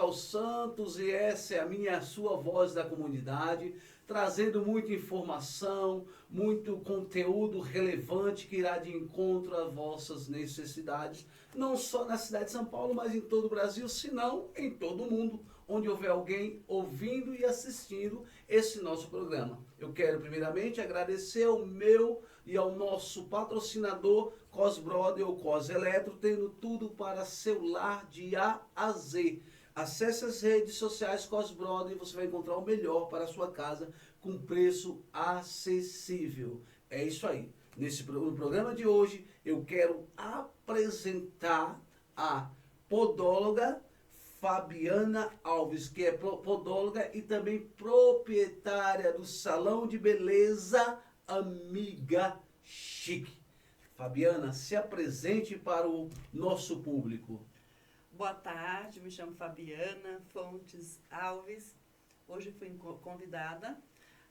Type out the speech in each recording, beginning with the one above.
Dorival Santos e essa é a minha, a sua voz da comunidade, trazendo muita informação, muito conteúdo relevante que irá de encontro às vossas necessidades, não só na cidade de São Paulo, mas em todo o Brasil, senão em todo o mundo, onde houver alguém ouvindo e assistindo esse nosso programa. Eu quero primeiramente agradecer ao meu e ao nosso patrocinador Cos Brother ou Cos Eletro, tendo tudo para seu lar de A a Z. Acesse as redes sociais Cos Brother e você vai encontrar o melhor para a sua casa com preço acessível. É isso aí. No programa de hoje eu quero apresentar a podóloga Fabiana Alves, que é podóloga e também proprietária do Salão de Beleza Amiga Chique. Fabiana, se apresente para o nosso público. Boa tarde, me chamo Fabiana Fontes Alves. Hoje fui convidada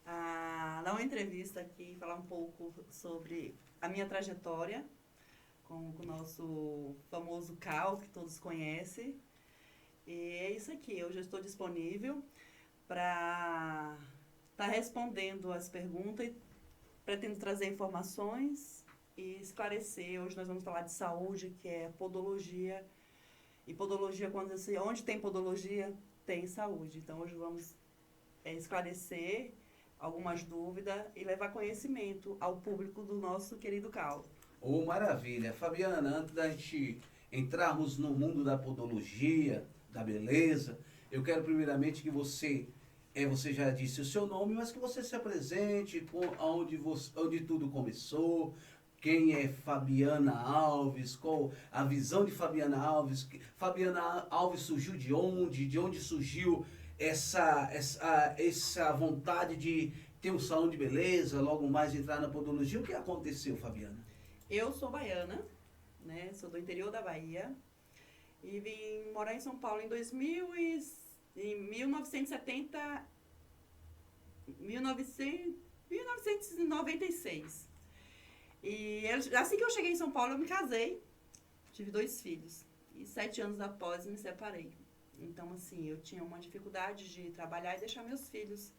a dar uma entrevista aqui, falar um pouco sobre a minha trajetória com o nosso famoso Cal, que todos conhecem. E é isso aqui, eu já estou disponível para estar respondendo as perguntas e pretendo trazer informações e esclarecer. Hoje nós vamos falar de saúde, que é podologia. E podologia, onde tem podologia, tem saúde. Então hoje vamos esclarecer algumas dúvidas e levar conhecimento ao público do nosso querido Cal. Oh, maravilha. Fabiana, antes da gente entrarmos no mundo da podologia, da beleza, eu quero primeiramente que você já disse o seu nome, mas que você se apresente, onde tudo começou, quem é Fabiana Alves, qual a visão de Fabiana Alves, Fabiana Alves surgiu de onde surgiu essa vontade de ter um salão de beleza, logo mais entrar na podologia. O que aconteceu, Fabiana? Eu sou baiana, né? Sou do interior da Bahia e vim morar em São Paulo em 1996. E assim que eu cheguei em São Paulo, eu me casei, tive 2 filhos. E 7 anos após, me separei. Então, assim, eu tinha uma dificuldade de trabalhar e deixar meus filhos.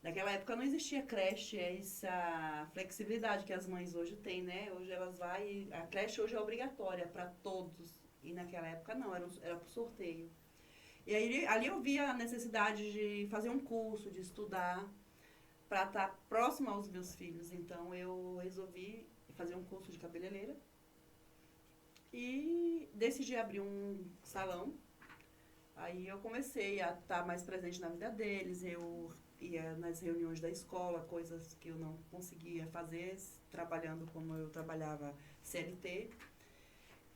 Naquela época não existia creche, essa flexibilidade que as mães hoje têm, né? Hoje elas vão e a creche hoje é obrigatória para todos. E naquela época não, era por sorteio. E aí, ali eu via a necessidade de fazer um curso, de estudar, para estar próximo aos meus filhos. Então eu resolvi fazer um curso de cabeleireira e decidi abrir um salão. Aí eu comecei a estar mais presente na vida deles, eu ia nas reuniões da escola, coisas que eu não conseguia fazer trabalhando como eu trabalhava CLT.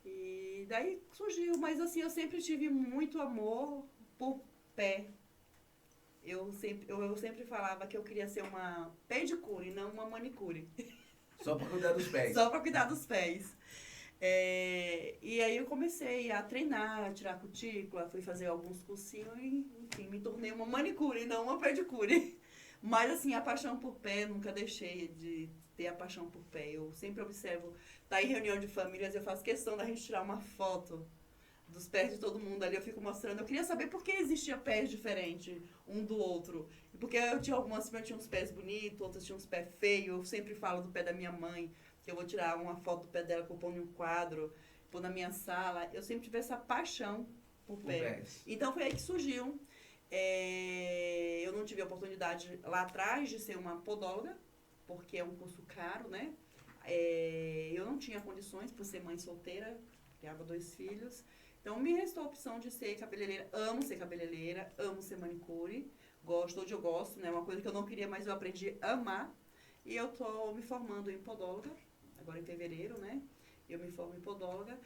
E daí surgiu, mas assim, eu sempre tive muito amor por pé. Eu sempre falava que eu queria ser uma pedicure, não uma manicure. Só para cuidar dos pés. Só para cuidar dos pés. E aí eu comecei a treinar, a tirar cutícula, fui fazer alguns cursinhos e, enfim, me tornei uma manicure, não uma pedicure. Mas, assim, a paixão por pé, nunca deixei de ter a paixão por pé. Eu sempre observo, tá em reunião de famílias, eu faço questão da gente tirar uma foto dos pés de todo mundo ali, eu fico mostrando. Eu queria saber por que existia pés diferentes um do outro. Porque eu tinha algumas, eu tinha uns pés bonitos, outras tinham uns pés feios. Eu sempre falo do pé da minha mãe, que eu vou tirar uma foto do pé dela que eu ponho em um quadro, pôr na minha sala. Eu sempre tive essa paixão por pé. Então foi aí que surgiu. Eu não tive a oportunidade lá atrás de ser uma podóloga, porque é um curso caro, né? Eu não tinha condições por ser mãe solteira, criava 2 filhos. Então me restou a opção de ser cabeleireira. Amo ser cabeleireira, amo ser manicure. Gosto, hoje eu gosto, né? Uma coisa que eu não queria, mas eu aprendi a amar. E eu tô me formando em podóloga, agora em fevereiro, né? Eu me formo em podóloga,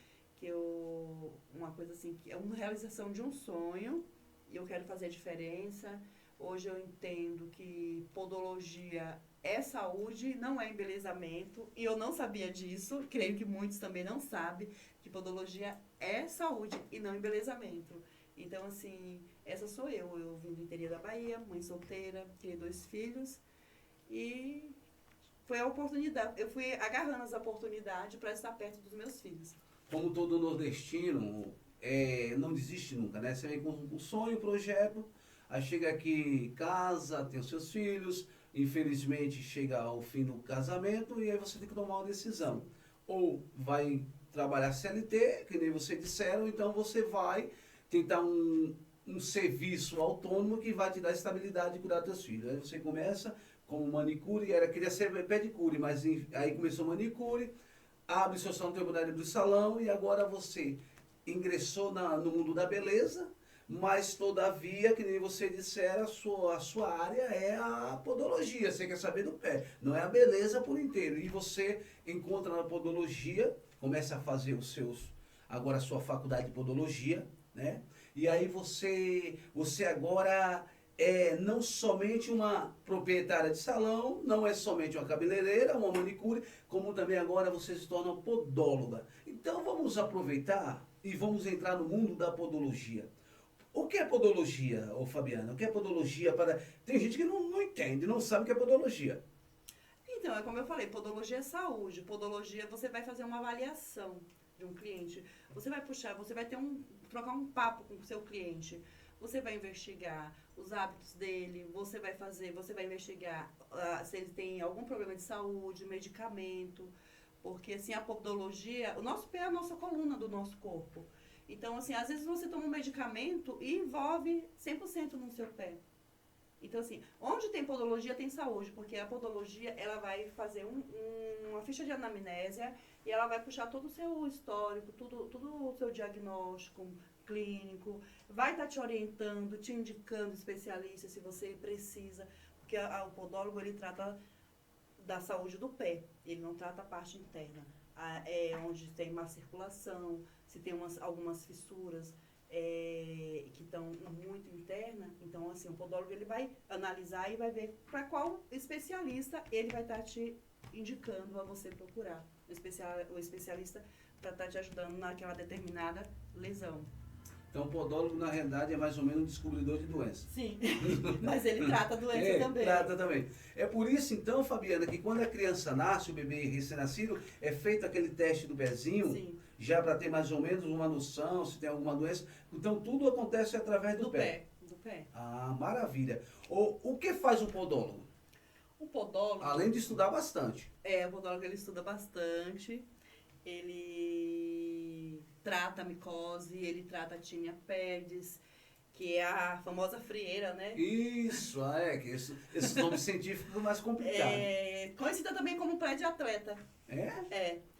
uma coisa assim, que é uma realização de um sonho, e eu quero fazer a diferença. Hoje eu entendo que podologia é saúde, não é embelezamento, e eu não sabia disso, creio que muitos também não sabem, que podologia é saúde e não embelezamento. Então, assim, essa sou eu vim do interior da Bahia, mãe solteira, criei 2 filhos, e foi a oportunidade, eu fui agarrando as oportunidades para estar perto dos meus filhos. Como todo nordestino, não desiste nunca, né? Você vem com um sonho, um projeto, aí chega aqui, casa, tem os seus filhos, infelizmente chega ao fim do casamento e aí você tem que tomar uma decisão. Ou vai trabalhar CLT, que nem você disseram, então você vai tentar um serviço autônomo que vai te dar estabilidade e cuidar dos teus filhos. Aí você começa como manicure, queria ser pedicure, mas aí começou manicure, abre seu salão, tem a oportunidade de abrir salão e agora você ingressou no mundo da beleza, mas todavia, que nem você disser, a sua área é a podologia, você quer saber do pé, não é a beleza por inteiro. E você encontra na podologia, começa a fazer agora a sua faculdade de podologia, né? E aí você agora não somente uma proprietária de salão, não é somente uma cabeleireira, uma manicure, como também agora você se torna podóloga. Então vamos aproveitar e vamos entrar no mundo da podologia. O que é podologia, ô Fabiana? O que é podologia para... Tem gente que não entende, não sabe o que é podologia. Então, é como eu falei, podologia é saúde. Podologia, você vai fazer uma avaliação de um cliente. Você vai puxar, você vai trocar um papo com o seu cliente. Você vai investigar os hábitos dele, você vai investigar se ele tem algum problema de saúde, medicamento. Porque, assim, a podologia, o nosso pé é a nossa coluna do nosso corpo. Então, assim, às vezes você toma um medicamento e envolve 100% no seu pé. Então, assim, onde tem podologia, tem saúde, porque a podologia, ela vai fazer uma ficha de anamnésia e ela vai puxar todo o seu histórico, tudo o seu diagnóstico clínico, vai estar te orientando, te indicando especialistas se você precisa, porque o podólogo, ele trata da saúde do pé, ele não trata a parte interna, onde tem má circulação, se tem algumas fissuras que estão muito internas. Então, assim, o podólogo, ele vai analisar e vai ver para qual especialista ele vai estar te indicando a você procurar o especialista para estar te ajudando naquela determinada lesão. Então, o podólogo, na realidade, é mais ou menos um descobridor de doenças. Sim, mas ele trata a doença também. Trata também. É por isso, então, Fabiana, que quando a criança nasce, o bebê recém-nascido, é feito aquele teste do pezinho, Sim, já para ter mais ou menos uma noção se tem alguma doença. Então, tudo acontece através do pé. Do pé. Ah, maravilha. O que faz um podólogo? O podólogo... Além de estudar bastante. O podólogo, ele estuda bastante. Ele trata a micose, ele trata a tinea pedis, que é a famosa frieira, né? Isso, que esse nome científico é mais complicado. Conhecida também como pé de atleta. É?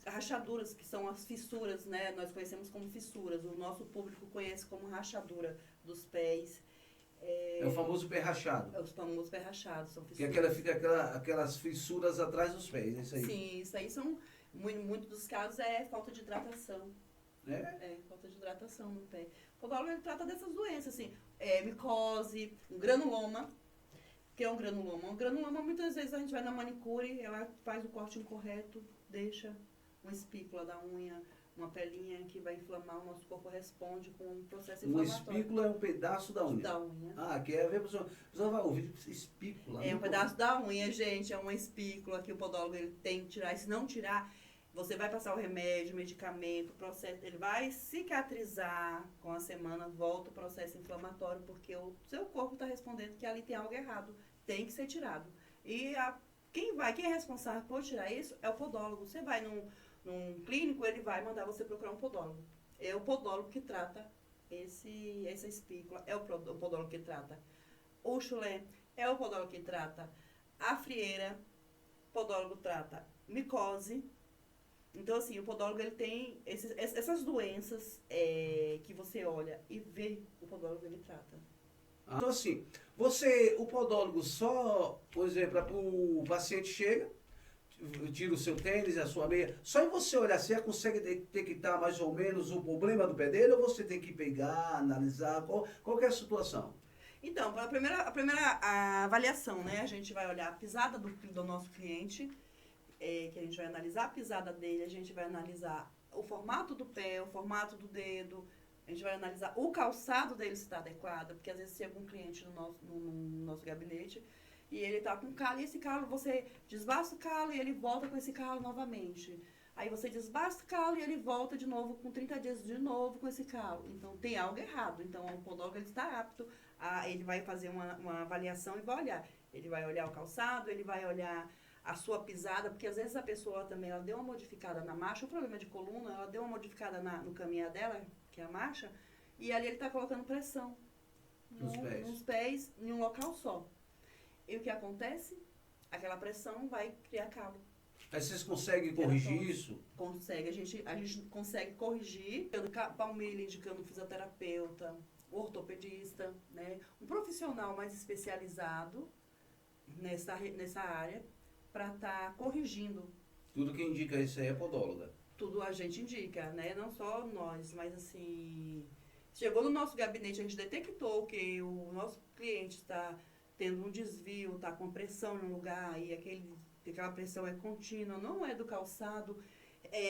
Rachaduras, que são as fissuras, né? Nós conhecemos como fissuras. O nosso público conhece como rachadura dos pés. É o famoso pé rachado. É os famosos pé rachados, são Que fissuras. fica aquelas fissuras atrás dos pés, é isso aí? Sim, isso aí são, muitos dos casos é falta de hidratação. Falta de hidratação no pé. O podólogo, ele trata dessas doenças, assim, micose, um granuloma. O que é um granuloma? Um granuloma, muitas vezes a gente vai na manicure, ela faz o corte incorreto, deixa uma espícula da unha, uma pelinha que vai inflamar, o nosso corpo responde com um processo inflamatório. Uma espícula é um pedaço da unha. Da unha. Que é a ver, a pessoa vai ouvir espícula. É um pedaço da unha, gente, é uma espícula que o podólogo, ele tem que tirar. E se não tirar, você vai passar o remédio, o medicamento, o processo, ele vai cicatrizar com a semana, volta o processo inflamatório, porque o seu corpo está respondendo que ali tem algo errado, tem que ser tirado. E quem é responsável por tirar isso é o podólogo. Você vai num clínico, ele vai mandar você procurar um podólogo. É o podólogo que trata essa espícula, é o podólogo que trata o chulé, é o podólogo que trata a frieira, o podólogo trata micose. Então, assim, o podólogo, ele tem essas doenças que você olha e vê, o podólogo, ele trata. Então, assim, o podólogo só, por exemplo, o paciente chega, tira o seu tênis, a sua meia, só em você olhar, você já consegue detectar mais ou menos o problema do pé dele, ou você tem que pegar, analisar, qual que é a situação? Então, a primeira avaliação, né, a gente vai olhar a pisada do nosso cliente, que a gente vai analisar a pisada dele, a gente vai analisar o formato do pé, o formato do dedo, a gente vai analisar o calçado dele se está adequado, porque às vezes chega um cliente no nosso gabinete e ele está com calo, e esse calo, você desbasta o calo e ele volta com esse calo novamente. Aí você desbasta o calo e ele volta de novo com 30 dias de novo com esse calo. Então tem algo errado. Então o podólogo ele está apto ele vai fazer uma avaliação e vai olhar. Ele vai olhar o calçado, ele vai olhar a sua pisada, porque às vezes a pessoa também ela deu uma modificada na marcha, o problema de coluna, ela deu uma modificada no caminhar dela, que é a marcha, e ali ele está colocando pressão nos pés em um local só. E o que acontece? Aquela pressão vai criar calo. Aí vocês conseguem corrigir isso? Consegue, a gente consegue corrigir, palmilha indicando fisioterapeuta, ortopedista, né? Um profissional mais especializado nessa área para estar corrigindo. Tudo que indica isso aí é podóloga. Tudo a gente indica, né? Não só nós, mas assim, chegou no nosso gabinete, a gente detectou que o nosso cliente está tendo um desvio, está com pressão em um lugar e aquela pressão é contínua, não é do calçado.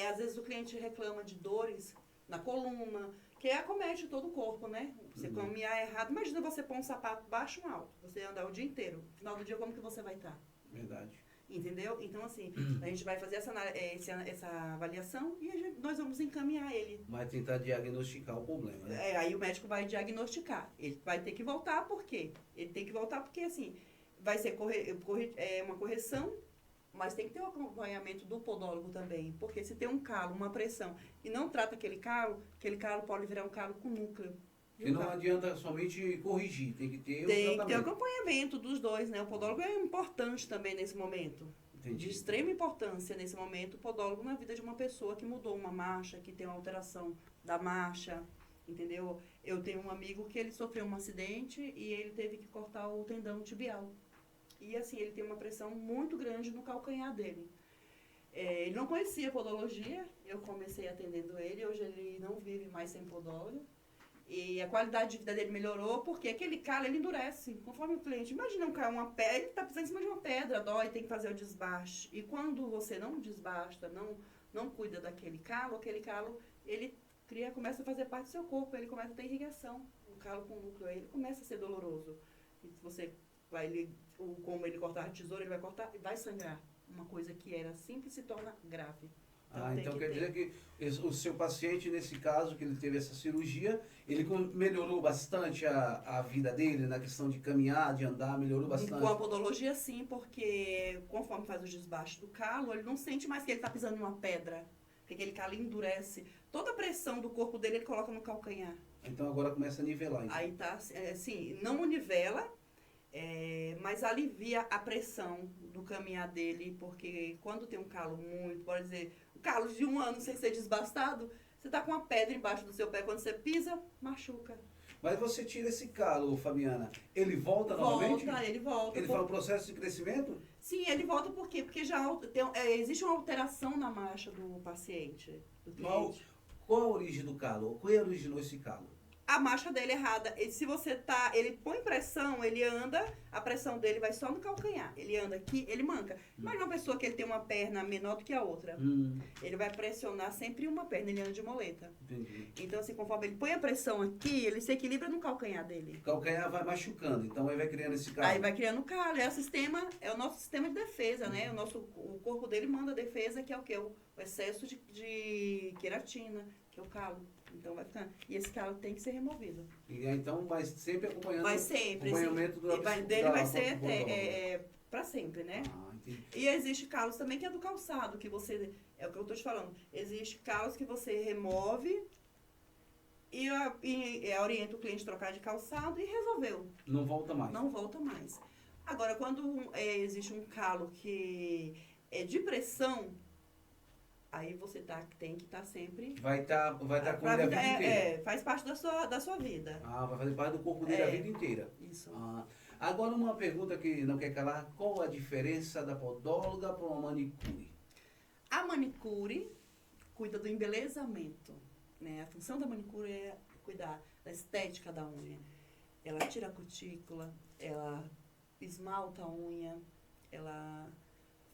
Às vezes o cliente reclama de dores na coluna, que acomete todo o corpo, né? Você caminhar errado. Imagina você pôr um sapato baixo ou alto, você andar o dia inteiro. No final do dia, como que você vai estar? Verdade. Entendeu? Então, assim, a gente vai fazer essa avaliação e nós vamos encaminhar ele. Vai tentar diagnosticar o problema, né? Aí o médico vai diagnosticar. Ele vai ter que voltar, por quê? Ele tem que voltar porque, assim, vai ser uma correção, mas tem que ter um acompanhamento do podólogo também. Porque se tem um calo, uma pressão, e não trata aquele calo pode virar um calo com núcleo. Porque não adianta somente corrigir, tem que ter Tem que ter acompanhamento dos dois, né? O podólogo é importante também nesse momento. Entendi. De extrema importância nesse momento, o podólogo na vida de uma pessoa que mudou uma marcha, que tem uma alteração da marcha, entendeu? Eu tenho um amigo que ele sofreu um acidente e ele teve que cortar o tendão tibial. E assim, ele tem uma pressão muito grande no calcanhar dele. Ele não conhecia podologia, eu comecei atendendo ele, hoje ele não vive mais sem podólogo. E a qualidade de vida dele melhorou, porque aquele calo, ele endurece, conforme o cliente. Imagina uma pedra, ele está pisando em cima de uma pedra, dói, tem que fazer o desbaste. E quando você não desbasta, não cuida daquele calo, ele começa a fazer parte do seu corpo, ele começa a ter irrigação. O calo com núcleo, ele começa a ser doloroso. E se você como ele cortar a tesoura, ele vai cortar e vai sangrar. Uma coisa que era simples se torna grave. Então quer dizer que o seu paciente, nesse caso, que ele teve essa cirurgia, ele melhorou bastante a vida dele, na questão de caminhar, de andar, melhorou bastante? Com a podologia, sim, porque conforme faz o desbaste do calo, ele não sente mais que ele está pisando em uma pedra, porque aquele calo endurece. Toda a pressão do corpo dele, ele coloca no calcanhar. Então agora começa a nivelar. Então. Aí tá, assim, não nivela, mas alivia a pressão do caminhar dele, porque quando tem um calo pode dizer, calo de 1 ano sem ser desbastado, você tá com uma pedra embaixo do seu pé, quando você pisa, machuca. Mas você tira esse calo, Fabiana, ele volta novamente? Ele volta. Ele faz um processo de crescimento? Sim, ele volta por quê? Porque já existe uma alteração na marcha do paciente, do cliente. Qual a origem do calo? Quem originou esse calo? A marcha dele é errada. Ele põe pressão, ele anda, a pressão dele vai só no calcanhar. Ele anda aqui, ele manca. Imagina uma pessoa que ele tem uma perna menor do que a outra. Ele vai pressionar sempre uma perna, ele anda de muleta. Entendi. Então, assim, conforme ele põe a pressão aqui, ele se equilibra no calcanhar dele. O calcanhar vai machucando, então aí vai criando esse calo. Aí vai criando calo. É o nosso sistema de defesa, né? O corpo dele manda defesa, que é o quê? O excesso de queratina, que é o calo. Então vai ficando. E esse calo tem que ser removido. E então vai sempre acompanhando. Vai sempre. Acompanhamento Dele vai ser para sempre, né? Entendi. E existe calos também que é do calçado, que você. É o que eu estou te falando. Existe calos que você remove e orienta o cliente a trocar de calçado e resolveu. Não volta mais. Não volta mais. Agora, quando existe um calo que é de pressão, aí você tem que estar sempre... Vai estar com ele a vida inteira. Faz parte da sua vida. Vai fazer parte do corpo dele a vida inteira. Isso. Agora uma pergunta que não quer calar. Qual a diferença da podóloga para uma manicure? A manicure cuida do embelezamento, né? A função da manicure é cuidar da estética da unha. Ela tira a cutícula, ela esmalta a unha, ela...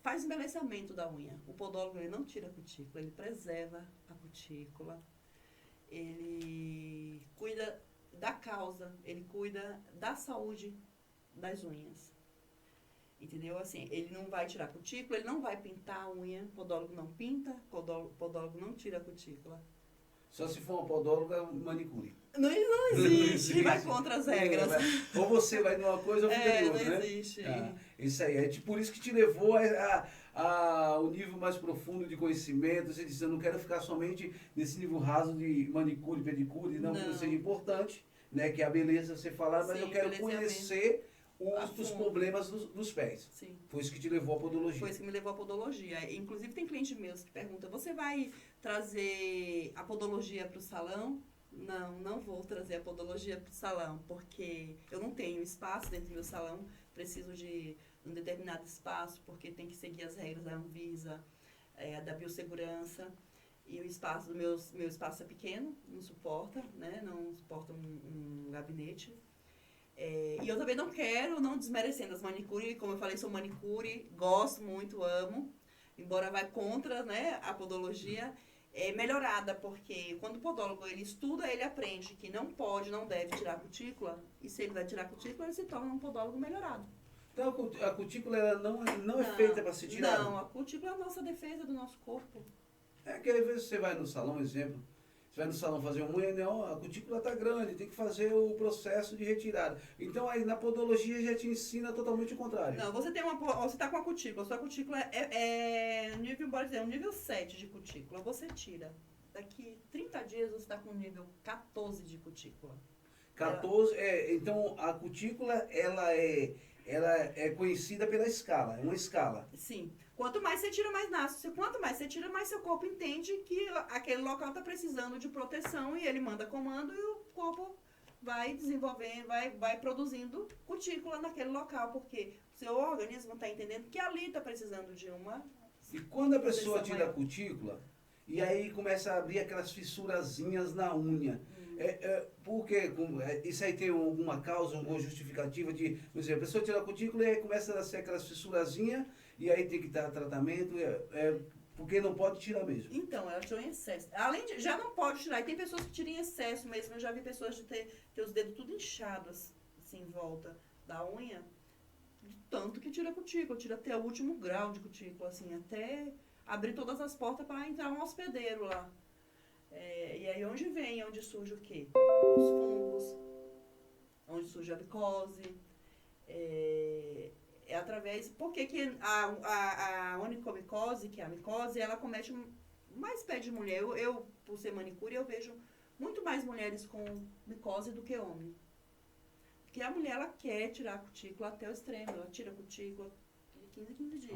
faz embelezamento da unha. O podólogo ele não tira a cutícula, ele preserva a cutícula. Ele cuida da causa, ele cuida da saúde das unhas. Entendeu? Assim, ele não vai tirar a cutícula, ele não vai pintar a unha, podólogo não pinta, podólogo não tira a cutícula. Só se for uma podóloga, manicure. Não existe, vai contra as regras. Ou você vai numa coisa ou fica de outra, não né? existe. Isso aí, por isso que te levou ao nível mais profundo de conhecimento. Você disse, eu não quero ficar somente nesse nível raso de manicure, pedicure, não que não seja importante, né? Que é a beleza você falar, mas eu quero conhecer os problemas dos pés. Sim. Foi isso que te levou à podologia. Foi isso que me levou à podologia. Inclusive tem cliente meus que pergunta, você vai trazer a podologia para o salão? Não vou trazer a podologia para o salão, porque eu não tenho espaço dentro do meu salão, preciso de um determinado espaço, porque tem que seguir as regras da Anvisa, da biossegurança, e o espaço meu espaço é pequeno, não suporta, né? Não suporta um gabinete. E eu também não quero, não desmerecendo as manicure, como eu falei, sou manicure, gosto muito, amo, embora vá contra, né, a podologia, melhorada, porque quando o podólogo ele estuda, ele aprende que não pode, não deve tirar a cutícula, e se ele vai tirar a cutícula, ele se torna um podólogo melhorado. Então a cutícula ela não é feita para ser tirada? Não, a cutícula é a nossa defesa do nosso corpo. É que às vezes você vai no salão, exemplo, você vai no salão fazer uma unha, não, a cutícula está grande, tem que fazer o processo de retirada. Então aí na podologia já te ensina totalmente o contrário. Não, você está com a cutícula, sua cutícula nível, bora dizer, um nível 7 de cutícula, você tira. Daqui 30 dias você está com nível 14 de cutícula. 14, então a cutícula ela é conhecida pela escala, é uma escala. Sim. Quanto mais você tira, mais nasce. Quanto mais você tira, mais seu corpo entende que aquele local está precisando de proteção e ele manda comando e o corpo vai desenvolvendo, vai produzindo cutícula naquele local, porque o seu organismo está entendendo que ali está precisando de uma... E quando a pessoa tira a cutícula, e aí começa a abrir aquelas fissurazinhas na unha, porque isso aí tem alguma causa, alguma justificativa de, por exemplo, a pessoa tira a cutícula e aí começa a ser aquelas fissurazinhas, e aí tem que dar tratamento, porque não pode tirar mesmo. Então, ela tirou em excesso. Além de, já não pode tirar, e tem pessoas que tiram em excesso mesmo, eu já vi pessoas de ter os dedos tudo inchados, assim, em volta da unha, de tanto que tira a cutícula, tira até o último grau de cutícula, assim, até abrir todas as portas para entrar um hospedeiro lá. E aí onde surge o quê? Os fungos, onde surge a micose, através... Por que a onicomicose, que é a micose, ela comete mais pé de mulher? Eu, por ser manicure, eu vejo muito mais mulheres com micose do que homem. Porque a mulher, ela quer tirar a cutícula até o extremo, ela tira a cutícula de 15 a 15 dias.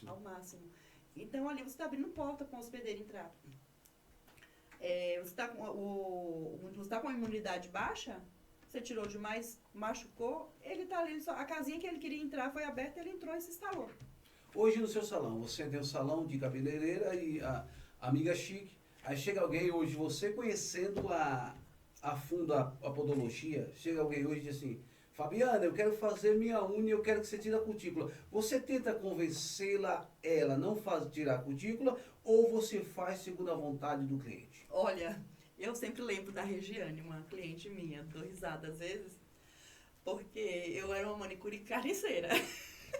Ao máximo. Então, ali você está abrindo porta para o hospedeiro entrar. Você está com a imunidade baixa, você tirou demais, machucou, ele está ali, a casinha que ele queria entrar foi aberta, ele entrou e se instalou. Hoje no seu salão, você tem um salão de cabeleireira e a amiga chique, aí chega alguém hoje, você conhecendo a fundo a podologia, chega alguém hoje e diz assim, Fabiana, eu quero fazer minha unha, eu quero que você tire a cutícula. Você tenta convencê-la, ela não faz tirar a cutícula, ou você faz segundo a vontade do cliente? Olha, eu sempre lembro da Regiane, uma cliente minha, dou risada às vezes, porque eu era uma manicure carniceira.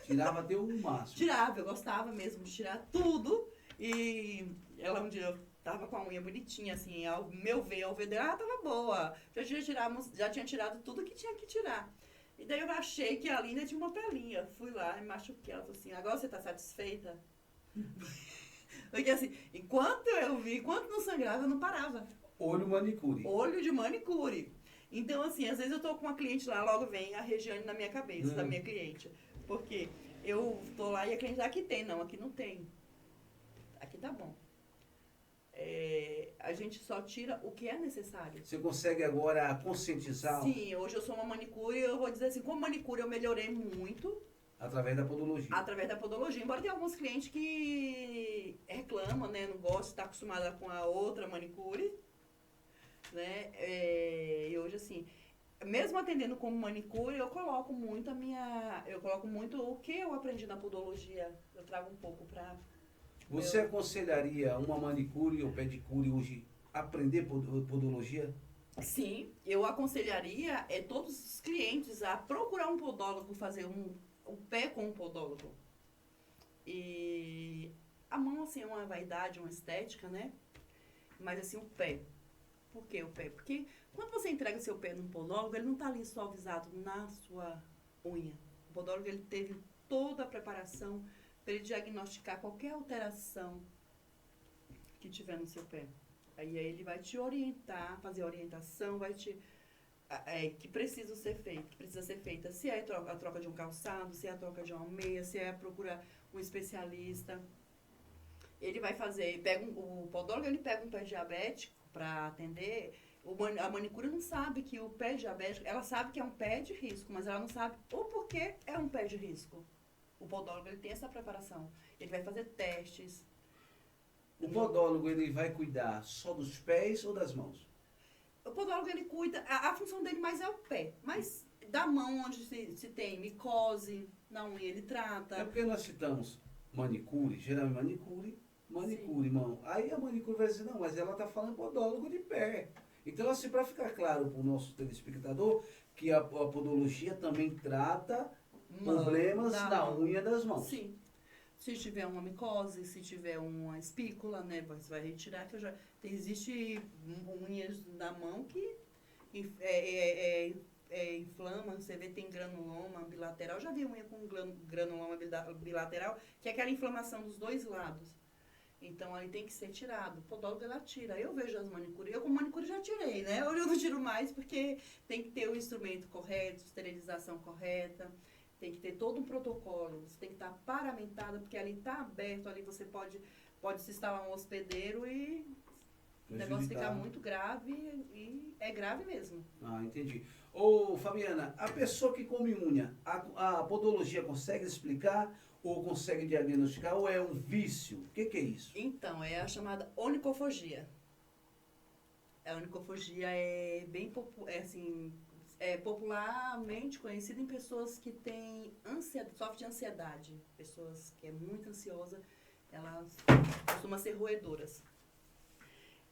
Tirava até o máximo. Tirava, eu gostava mesmo de tirar tudo, e ela um dia tava com a unha bonitinha, assim, ao meu ver, ao ver dela, tava boa. Já tinha tirado tudo que tinha que tirar. E daí eu achei que a Linda tinha uma pelinha. Fui lá e machuquei. Ela falou assim, agora você tá satisfeita? Porque assim, enquanto não sangrava, eu não parava. Olho manicure. Olho de manicure. Então, assim, às vezes eu tô com uma cliente lá, logo vem a Regiane na minha cabeça, da minha cliente. Porque eu tô lá e a cliente, aqui tem, não, aqui não tem. Aqui tá bom. A gente só tira o que é necessário. Você consegue agora conscientizar? Sim, hoje eu sou uma manicure, eu vou dizer assim, como manicure eu melhorei muito. Através da podologia. Através da podologia. Embora tenha alguns clientes que reclamam, né, não gostam, está acostumada com a outra manicure, né, e hoje assim, mesmo atendendo como manicure, eu coloco muito o que eu aprendi na podologia, eu trago um pouco para... Você aconselharia uma manicure ou pedicure hoje aprender podologia? Sim, eu aconselharia todos os clientes a procurar um podólogo, fazer um o pé com o podólogo. E a mão, assim, é uma vaidade, uma estética, né? Mas, assim, o pé. Por que o pé? Porque quando você entrega seu pé num podólogo, ele não está ali suavizado na sua unha. O podólogo, ele teve toda a preparação para ele diagnosticar qualquer alteração que tiver no seu pé. Aí ele vai te orientar, fazer a orientação, vai te... que precisa ser feita. Se é a troca de um calçado, se é a troca de uma meia, se é procurar um especialista. Ele vai fazer, o podólogo ele pega um pé diabético para atender. A manicure não sabe que o pé diabético, ela sabe que é um pé de risco, mas ela não sabe o porquê é um pé de risco. O podólogo ele tem essa preparação. Ele vai fazer testes. O podólogo ele vai cuidar só dos pés ou das mãos? O podólogo ele cuida, a função dele mais é o pé, mas da mão onde se tem micose, na unha ele trata. É porque nós citamos manicure, geralmente manicure, mão. Aí a manicure vai dizer, não, mas ela está falando podólogo de pé. Então, assim, para ficar claro para o nosso telespectador, que a podologia também trata problemas na unha das mãos. Sim. Se tiver uma micose, se tiver uma espícula, né, você vai retirar, que existe unhas na mão que inflama, você vê tem granuloma bilateral, já vi unha com granuloma bilateral, que é aquela inflamação dos dois lados. Então, aí tem que ser tirado. O podólogo, ela tira. Eu vejo as manicures. Eu, como manicure, já tirei, né? Hoje eu não tiro mais, porque tem que ter o instrumento correto, esterilização correta. Tem que ter todo um protocolo. Você tem que estar paramentada, porque ali está aberto. Ali você pode se instalar um hospedeiro e o negócio ficar muito grave. E é grave mesmo. Ah, entendi. Ô, Fabiana, a pessoa que come unha, a podologia consegue explicar ou consegue diagnosticar ou é um vício? O que é isso? Então, é a chamada onicofagia. A onicofagia é bem popularmente conhecida em pessoas que têm sofrem de ansiedade. Pessoas que é muito ansiosa, elas costumam ser roedoras.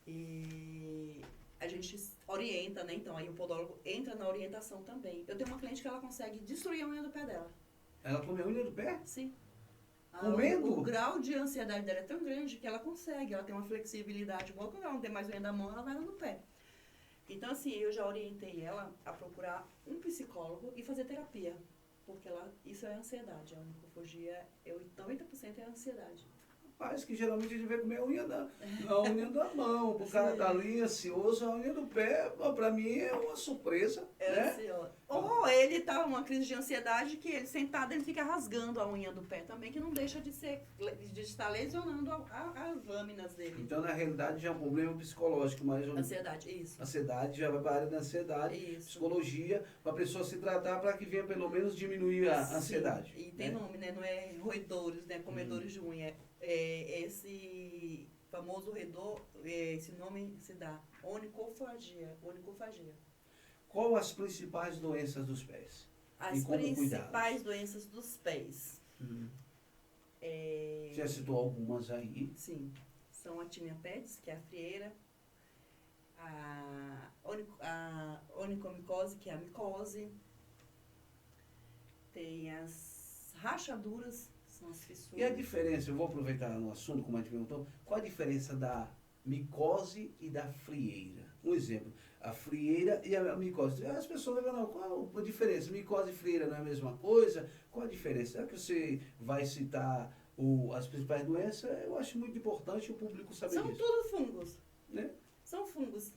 E a gente orienta, né? Então, aí o podólogo entra na orientação também. Eu tenho uma cliente que ela consegue destruir a unha do pé dela. Ela come a unha do pé? Sim. Comendo? O grau de ansiedade dela é tão grande que ela consegue. Ela tem uma flexibilidade boa. Quando ela não tem mais unha da mão, ela vai no pé. Então, assim, eu já orientei ela a procurar um psicólogo e fazer terapia. Porque isso é ansiedade. A onicofagia, 90% é ansiedade. Rapaz, que geralmente a gente vai comer a unha da mão. O cara tá ali ansioso, a unha do pé, pra mim é uma surpresa. Né? Ansioso. Ou ele tá numa crise de ansiedade que ele sentado, ele fica rasgando a unha do pé também, que não deixa de estar lesionando as lâminas dele. Então, na realidade, já é um problema psicológico, mas... Ansiedade, isso. Ansiedade, já vai para a área da ansiedade, isso. Psicologia, para a pessoa se tratar para que venha pelo menos diminuir a ansiedade. E tem nome, né? Não é roedores, né? Comedores de unha. Esse famoso roedor, esse nome se dá onicofagia. Qual as principais doenças dos pés? As principais doenças dos pés. Já citou algumas aí. Sim. São a tinea pedis, que é a frieira, a onicomicose, que é a micose, tem as rachaduras, são as fissuras. E a diferença, eu vou aproveitar no assunto, como a gente perguntou, qual a diferença da micose e da frieira? Um exemplo, a frieira e a micose. As pessoas vão, não, qual a diferença? Micose e frieira não é a mesma coisa? Qual a diferença? Será que você vai citar as principais doenças? Eu acho muito importante o público saber disso. São tudo fungos. Né? São fungos.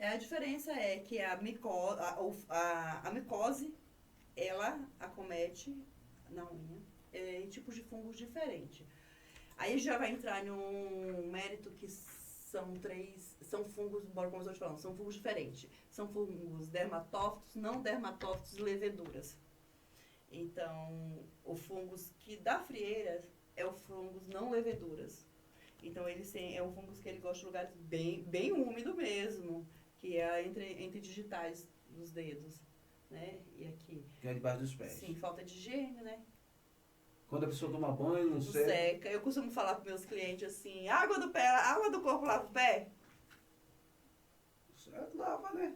A diferença é que a micose, ela acomete na unha tipos de fungos diferentes. Aí já vai entrar num mérito que são fungos, como eu estou te falando, são fungos diferentes. São fungos dermatófitos, não dermatófitos e leveduras. Então, o fungos que dá frieira é o fungos não leveduras. Então, é um fungos que ele gosta de lugares bem úmido mesmo, que é entre digitais dos dedos, né? E aqui. Que é debaixo dos pés. Sim, falta de higiene, né? Quando a pessoa toma banho, não seca. Eu costumo falar para meus clientes assim, água do corpo lava o pé? Certo, lava, né?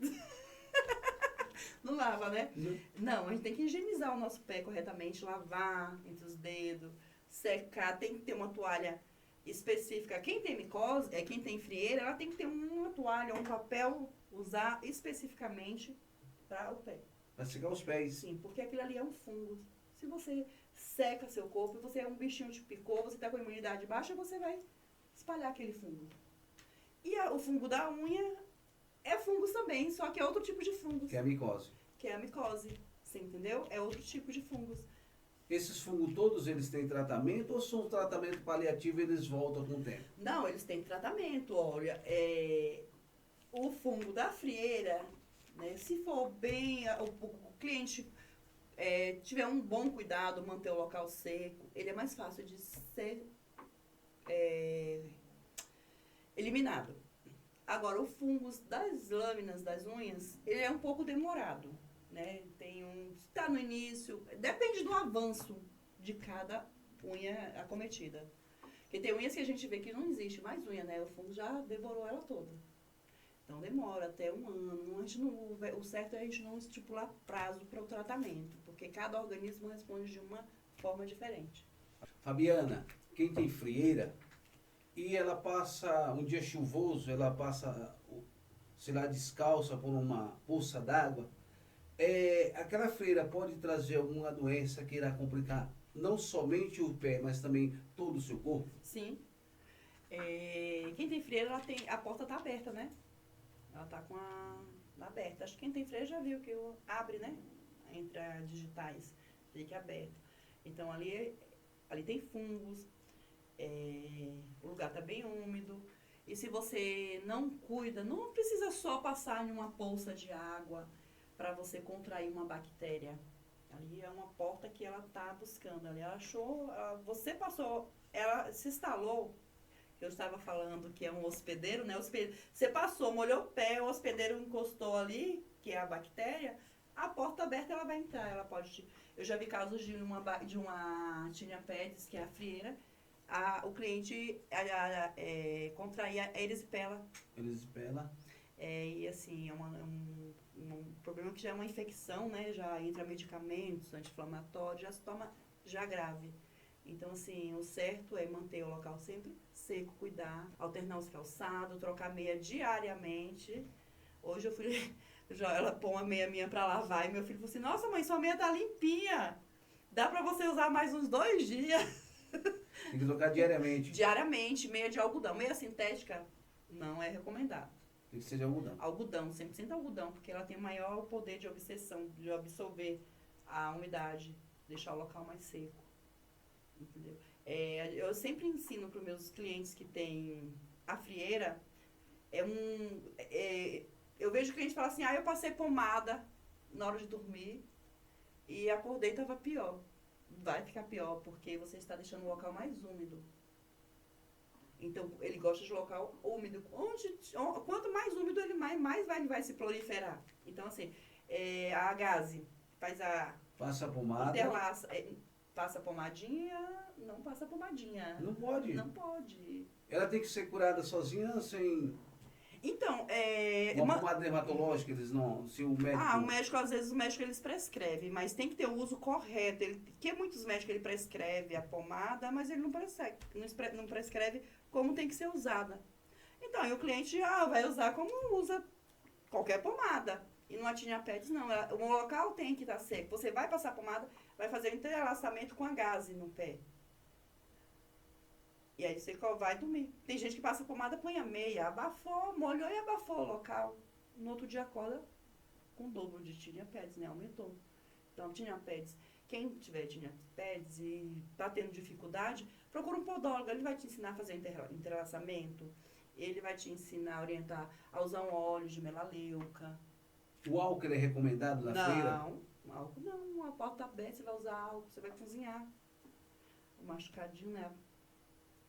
Não lava, né? Não, a gente tem que higienizar o nosso pé corretamente, lavar entre os dedos, secar, tem que ter uma toalha específica. Quem tem micose, quem tem frieira, ela tem que ter uma toalha, um papel, usar especificamente para o pé. Para secar os pés. Sim, porque aquilo ali é um fungo. Se você seca seu corpo, você é um bichinho te picou, você está com a imunidade baixa, você vai espalhar aquele fungo. E o fungo da unha é fungos também, só que é outro tipo de fungos. Que é a micose. Que é a micose, você entendeu? É outro tipo de fungos. Esses fungos todos, eles têm tratamento ou são tratamento paliativo e eles voltam com o tempo? Não, eles têm tratamento, olha. O fungo da frieira, né, se for bem, o cliente tiver um bom cuidado, manter o local seco, ele é mais fácil de ser eliminado. Agora, o fungo das lâminas das unhas, ele é um pouco demorado, né? Está no início, depende do avanço de cada unha acometida. Porque tem unhas que a gente vê que não existe mais unha, né? O fungo já devorou ela toda. Então, demora até um ano. O certo é a gente não estipular prazo para o tratamento, porque cada organismo responde de uma forma diferente. Fabiana, quem tem frieira e ela passa um dia chuvoso, ela passa, sei lá, descalça por uma poça d'água, aquela frieira pode trazer alguma doença que irá complicar não somente o pé, mas também todo o seu corpo? Sim. Quem tem frieira, a porta está aberta, né? Ela está com aberta. Acho que quem tem frieira já viu que abre, né? Entre as digitais, fica aberto. Então, ali tem fungos, o lugar está bem úmido. E se você não cuida, não precisa só passar em uma poça de água para você contrair uma bactéria. Ali é uma porta que ela está buscando. Ali ela achou, você passou, ela se instalou. Eu estava falando que é um hospedeiro, né? Você passou, molhou o pé, o hospedeiro encostou ali, que é a bactéria, a porta aberta ela vai entrar. Ela pode. Eu já vi casos de uma tinea pedis, que é a frieira, o cliente contraía a erisipela. Erisipela. E assim, é um problema que já é uma infecção, né? Já entra medicamentos anti-inflamatórios, já se toma já grave. Então, assim, o certo é manter o local sempre seco, cuidar, alternar os calçados, trocar meia diariamente. Hoje eu fui, ela põe uma meia minha pra lavar e meu filho falou assim, nossa mãe, sua meia tá limpinha, dá pra você usar mais uns 2 dias. Tem que trocar diariamente. Diariamente, meia de algodão. Meia sintética não é recomendado. Tem que ser de algodão. Algodão, 100% algodão, porque ela tem maior poder de obsessão, de absorver a umidade, deixar o local mais seco. Entendeu? Eu sempre ensino para os meus clientes que têm a frieira, eu vejo o cliente falar assim, eu passei pomada na hora de dormir e acordei e estava pior. Vai ficar pior, porque você está deixando o local mais úmido. Então, ele gosta de local úmido. Quanto mais úmido ele mais vai se proliferar. Então, assim, a gaze faz passa a pomada. Interlaça. Passa pomadinha, não passa pomadinha. Não pode? Não pode. Ela tem que ser curada sozinha, sem... Então, uma pomada dermatológica, eles não... Se o médico... Às vezes o médico eles prescreve, mas tem que ter o uso correto. Porque muitos médicos ele prescreve a pomada, mas ele não prescreve como tem que ser usada. Então, aí o cliente vai usar como usa qualquer pomada. E não tinea pedis, não. O local tem que estar seco. Você vai passar pomada, vai fazer o entrelaçamento com a gaze no pé. E aí você vai dormir. Tem gente que passa pomada, põe a meia, abafou, molhou e abafou o local. No outro dia acorda com o dobro de tinea pedis, né? Aumentou. Então, tinea pedis. Quem tiver tinea pedis e está tendo dificuldade, procura um podólogo. Ele vai te ensinar a fazer entrelaçamento. Ele vai te ensinar a orientar a usar um óleo de melaleuca. O álcool é recomendado na feira? Não, álcool não. A porta aberta, você vai usar álcool, você vai cozinhar. O machucadinho, né?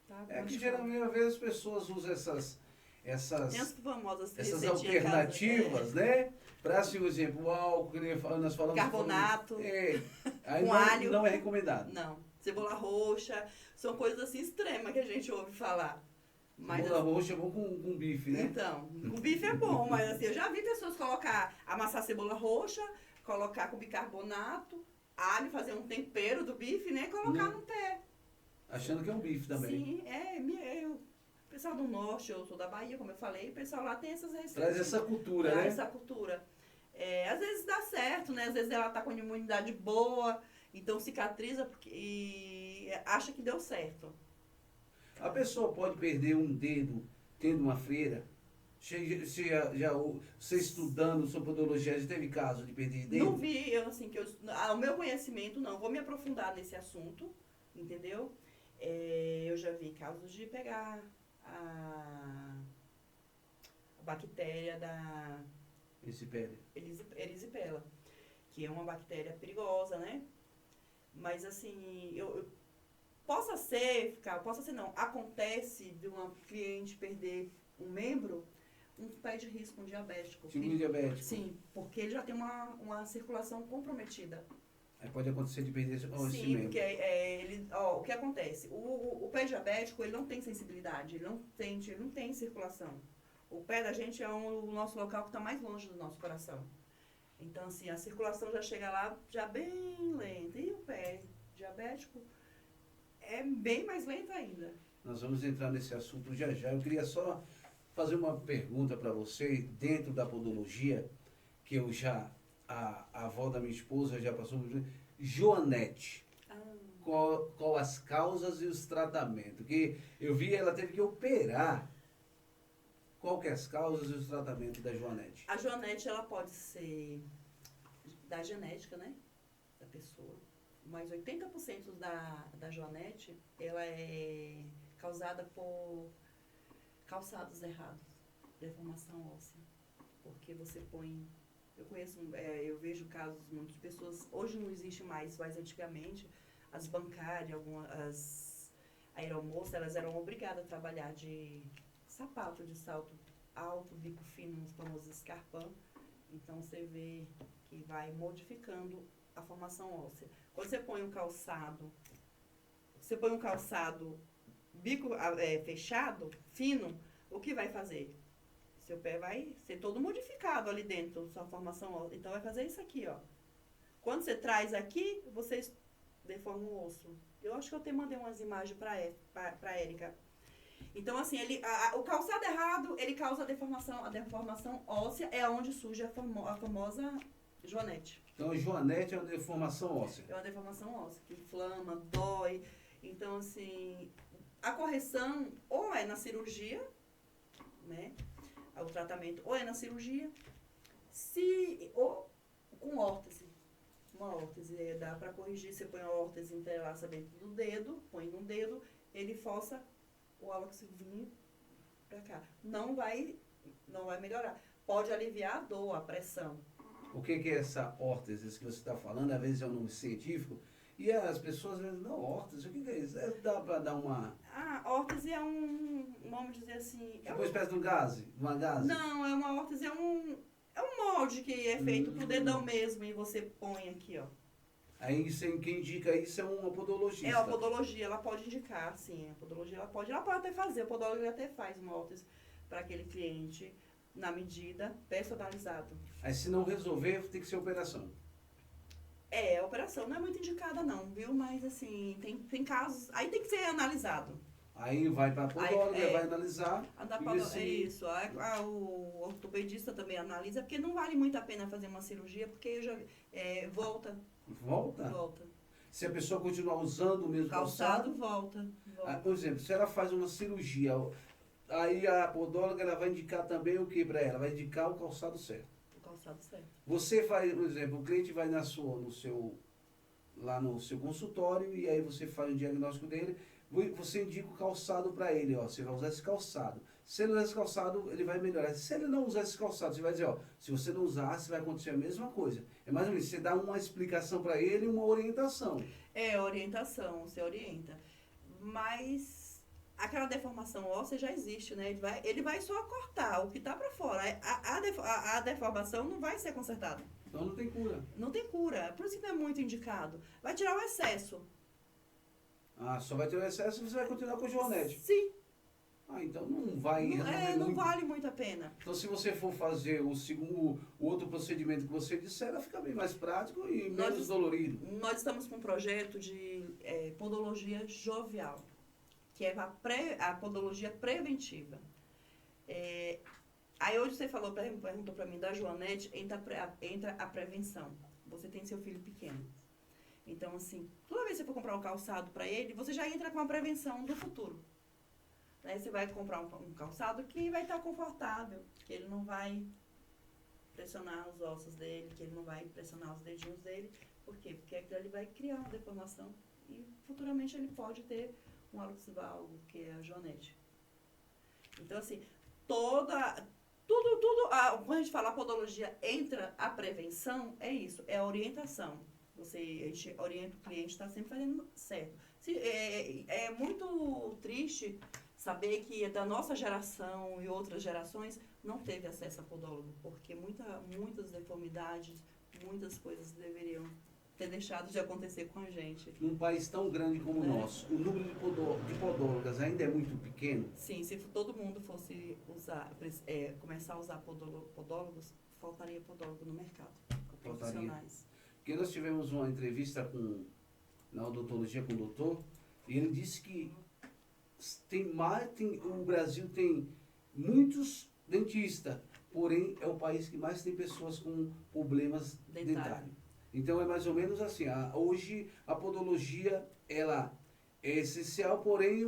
Tá, que geralmente, às vezes, as pessoas usam essas tem as famosas essas alternativas, né? Para, assim, por exemplo, o álcool, que nós falamos... Carbonato. Aí com não, alho. Não é recomendado. Não. Cebola roxa. São coisas assim extremas que a gente ouve falar. Mas, cebola roxa é bom com bife, né? Então, com bife é bom, mas assim, eu já vi pessoas amassar cebola roxa, colocar com bicarbonato, alho, fazer um tempero do bife, né? Colocar no pé. Achando que é um bife também. Sim, o pessoal do norte, eu sou da Bahia, como eu falei, o pessoal lá tem essas receitas. Traz essa cultura, Traz né? essa cultura. Às vezes dá certo, né? Às vezes ela tá com imunidade boa, então cicatriza e acha que deu certo. A pessoa pode perder um dedo tendo uma freira? Você estudando sobre podologia, já teve caso de perder dedo? Não vi, ao meu conhecimento, não. Vou me aprofundar nesse assunto, entendeu? Eu já vi casos de pegar a bactéria da erisipela, que é uma bactéria perigosa, né? Mas assim, possa ser não, acontece de uma cliente perder um membro, um pé de risco, um diabético. Tipo um diabético? Sim, porque ele já tem uma circulação comprometida. Aí pode acontecer de perder esse membro. Sim, porque o que acontece? O pé diabético, ele não tem sensibilidade, ele não sente, ele não tem circulação. O pé da gente é o nosso local que está mais longe do nosso coração. Então, assim, a circulação já chega lá já bem lenta. E o pé diabético é bem mais lento ainda. Nós vamos entrar nesse assunto já já. Eu queria só fazer uma pergunta para você, dentro da podologia, que eu já, a avó da minha esposa já passou por isso. Joanete. Qual as causas e os tratamentos? Porque eu vi, ela teve que operar. Qual que é as causas e os tratamentos da Joanete? A Joanete, ela pode ser da genética, né? Da pessoa. Mas 80% da Joanete, ela é causada por calçados errados, deformação óssea. Porque você põe... Eu vejo casos, muitas pessoas... Hoje não existe mais, mas antigamente, as bancárias, as aeromoças, elas eram obrigadas a trabalhar de sapato de salto alto, bico fino, os famosos escarpão. Então, você vê que vai modificando a formação óssea. Quando você põe um calçado bico fechado, fino, o que vai fazer? Seu pé vai ser todo modificado ali dentro, sua formação óssea. Então, vai fazer isso aqui, ó. Quando você traz aqui, você deforma o osso. Eu acho que eu até mandei umas imagens para a Érica. Então, assim, o calçado errado, ele causa a deformação óssea, é onde surge a famosa Joanete. Então, a Joanete é uma deformação óssea. É uma deformação óssea, que inflama, dói. Então, assim, a correção ou é na cirurgia, né? O tratamento ou é na cirurgia, ou com órtese. Uma órtese dá para corrigir, você põe a órtese, entrelaça dentro do dedo, põe no dedo, ele força o hálux vir para cá. Não vai melhorar. Pode aliviar a dor, a pressão. O que é essa órtese que você está falando? Às vezes é um nome científico. E as pessoas dizem, não, órtese, o que é isso? Dá para dar uma... Órtese é vamos dizer assim... Tipo uma espécie de um gase? Uma gase? Não, uma órtese é um molde que é feito pro dedão mesmo e você põe aqui, ó. Aí quem indica isso é uma podologista. É, a podologia, ela pode indicar, sim. A podologia, ela pode até fazer. A podologia até faz uma órtese para aquele cliente na medida personalizado. Aí se não resolver, tem que ser operação. A operação não é muito indicada não, viu? Mas assim, tem casos... Aí tem que ser analisado. Aí vai para a podóloga, vai analisar. É isso. O ortopedista também analisa, porque não vale muito a pena fazer uma cirurgia, porque volta. Volta? Se a pessoa continuar usando o mesmo calçado... volta. Por exemplo, se ela faz uma cirurgia, aí a podóloga ela vai indicar também o que para ela? Vai indicar o calçado certo. O calçado certo. Você faz, por exemplo, o cliente vai lá no seu consultório e aí você faz o diagnóstico dele, você indica o calçado para ele, ó, você vai usar esse calçado. Se ele usar esse calçado, ele vai melhorar. Se ele não usar esse calçado, você vai dizer, ó, se você não usar, vai acontecer a mesma coisa. É mais ou menos, você dá uma explicação para ele e uma orientação. Orientação, você orienta. Mas aquela deformação óssea já existe, né? Ele vai só cortar o que está para fora. A deformação não vai ser consertada. Então não tem cura. Não tem cura. Por isso que não é muito indicado. Vai tirar o excesso. Só vai tirar o excesso e você vai continuar com o Joanete. Sim. Ah, então não vai Não, resolver não muito. vale muito a pena. Então, se você for fazer o segundo, o outro procedimento que você disser, fica bem mais prático e menos dolorido. Nós estamos com um projeto de podologia jovial, que é a podologia preventiva. Aí hoje você perguntou para mim da Joanete, entra a prevenção. Você tem seu filho pequeno. Então, assim, toda vez que você for comprar um calçado para ele, você já entra com a prevenção do futuro. Né? Você vai comprar um calçado que vai estar confortável, que ele não vai pressionar os ossos dele, que ele não vai pressionar os dedinhos dele. Por quê? Porque aquilo ali vai criar uma deformação e futuramente ele pode ter um hálux valgo, que é a joanete. Então, assim, tudo, quando a gente fala podologia, entra a prevenção, é isso, é a orientação. A gente orienta o cliente, está sempre fazendo certo. É muito triste saber que da nossa geração e outras gerações não teve acesso a podólogo, porque muitas deformidades, muitas coisas deveriam ter deixado de acontecer com a gente. Num país tão grande como o nosso, o número de podólogas ainda é muito pequeno? Sim, se todo mundo fosse começar a usar podólogos, faltaria podólogo no mercado, profissionais. Porque nós tivemos uma entrevista na odontologia com o doutor, e ele disse que o Brasil tem muitos dentistas, porém é o país que mais tem pessoas com problemas dentários. Então é mais ou menos assim, hoje a podologia ela é essencial, porém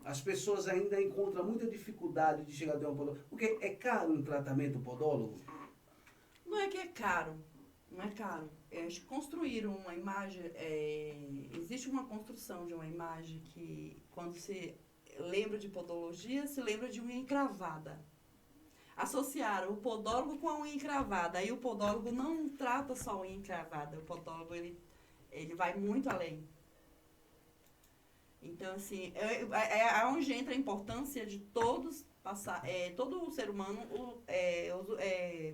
as pessoas ainda encontram muita dificuldade de chegar até um podólogo, porque é caro um tratamento podólogo? Não é que é caro. Não é caro. Construíram uma imagem, existe uma construção de uma imagem que, quando se lembra de podologia, se lembra de unha encravada. Associaram o podólogo com a unha encravada. Aí o podólogo não trata só a unha encravada. O podólogo, ele vai muito além. Então, assim, é onde entra a importância de todos todo ser humano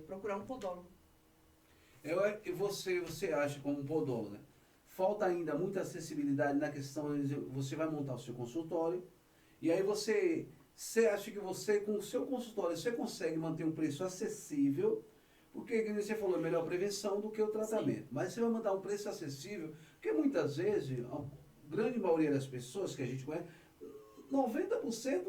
procurar um podólogo. Você acha, como podóloga, falta ainda muita acessibilidade na questão de você vai montar o seu consultório, e aí você acha que com o seu consultório você consegue manter um preço acessível, porque, como você falou, é melhor a prevenção do que o tratamento. Sim. Mas você vai mandar um preço acessível, porque muitas vezes, a grande maioria das pessoas que a gente conhece, 90%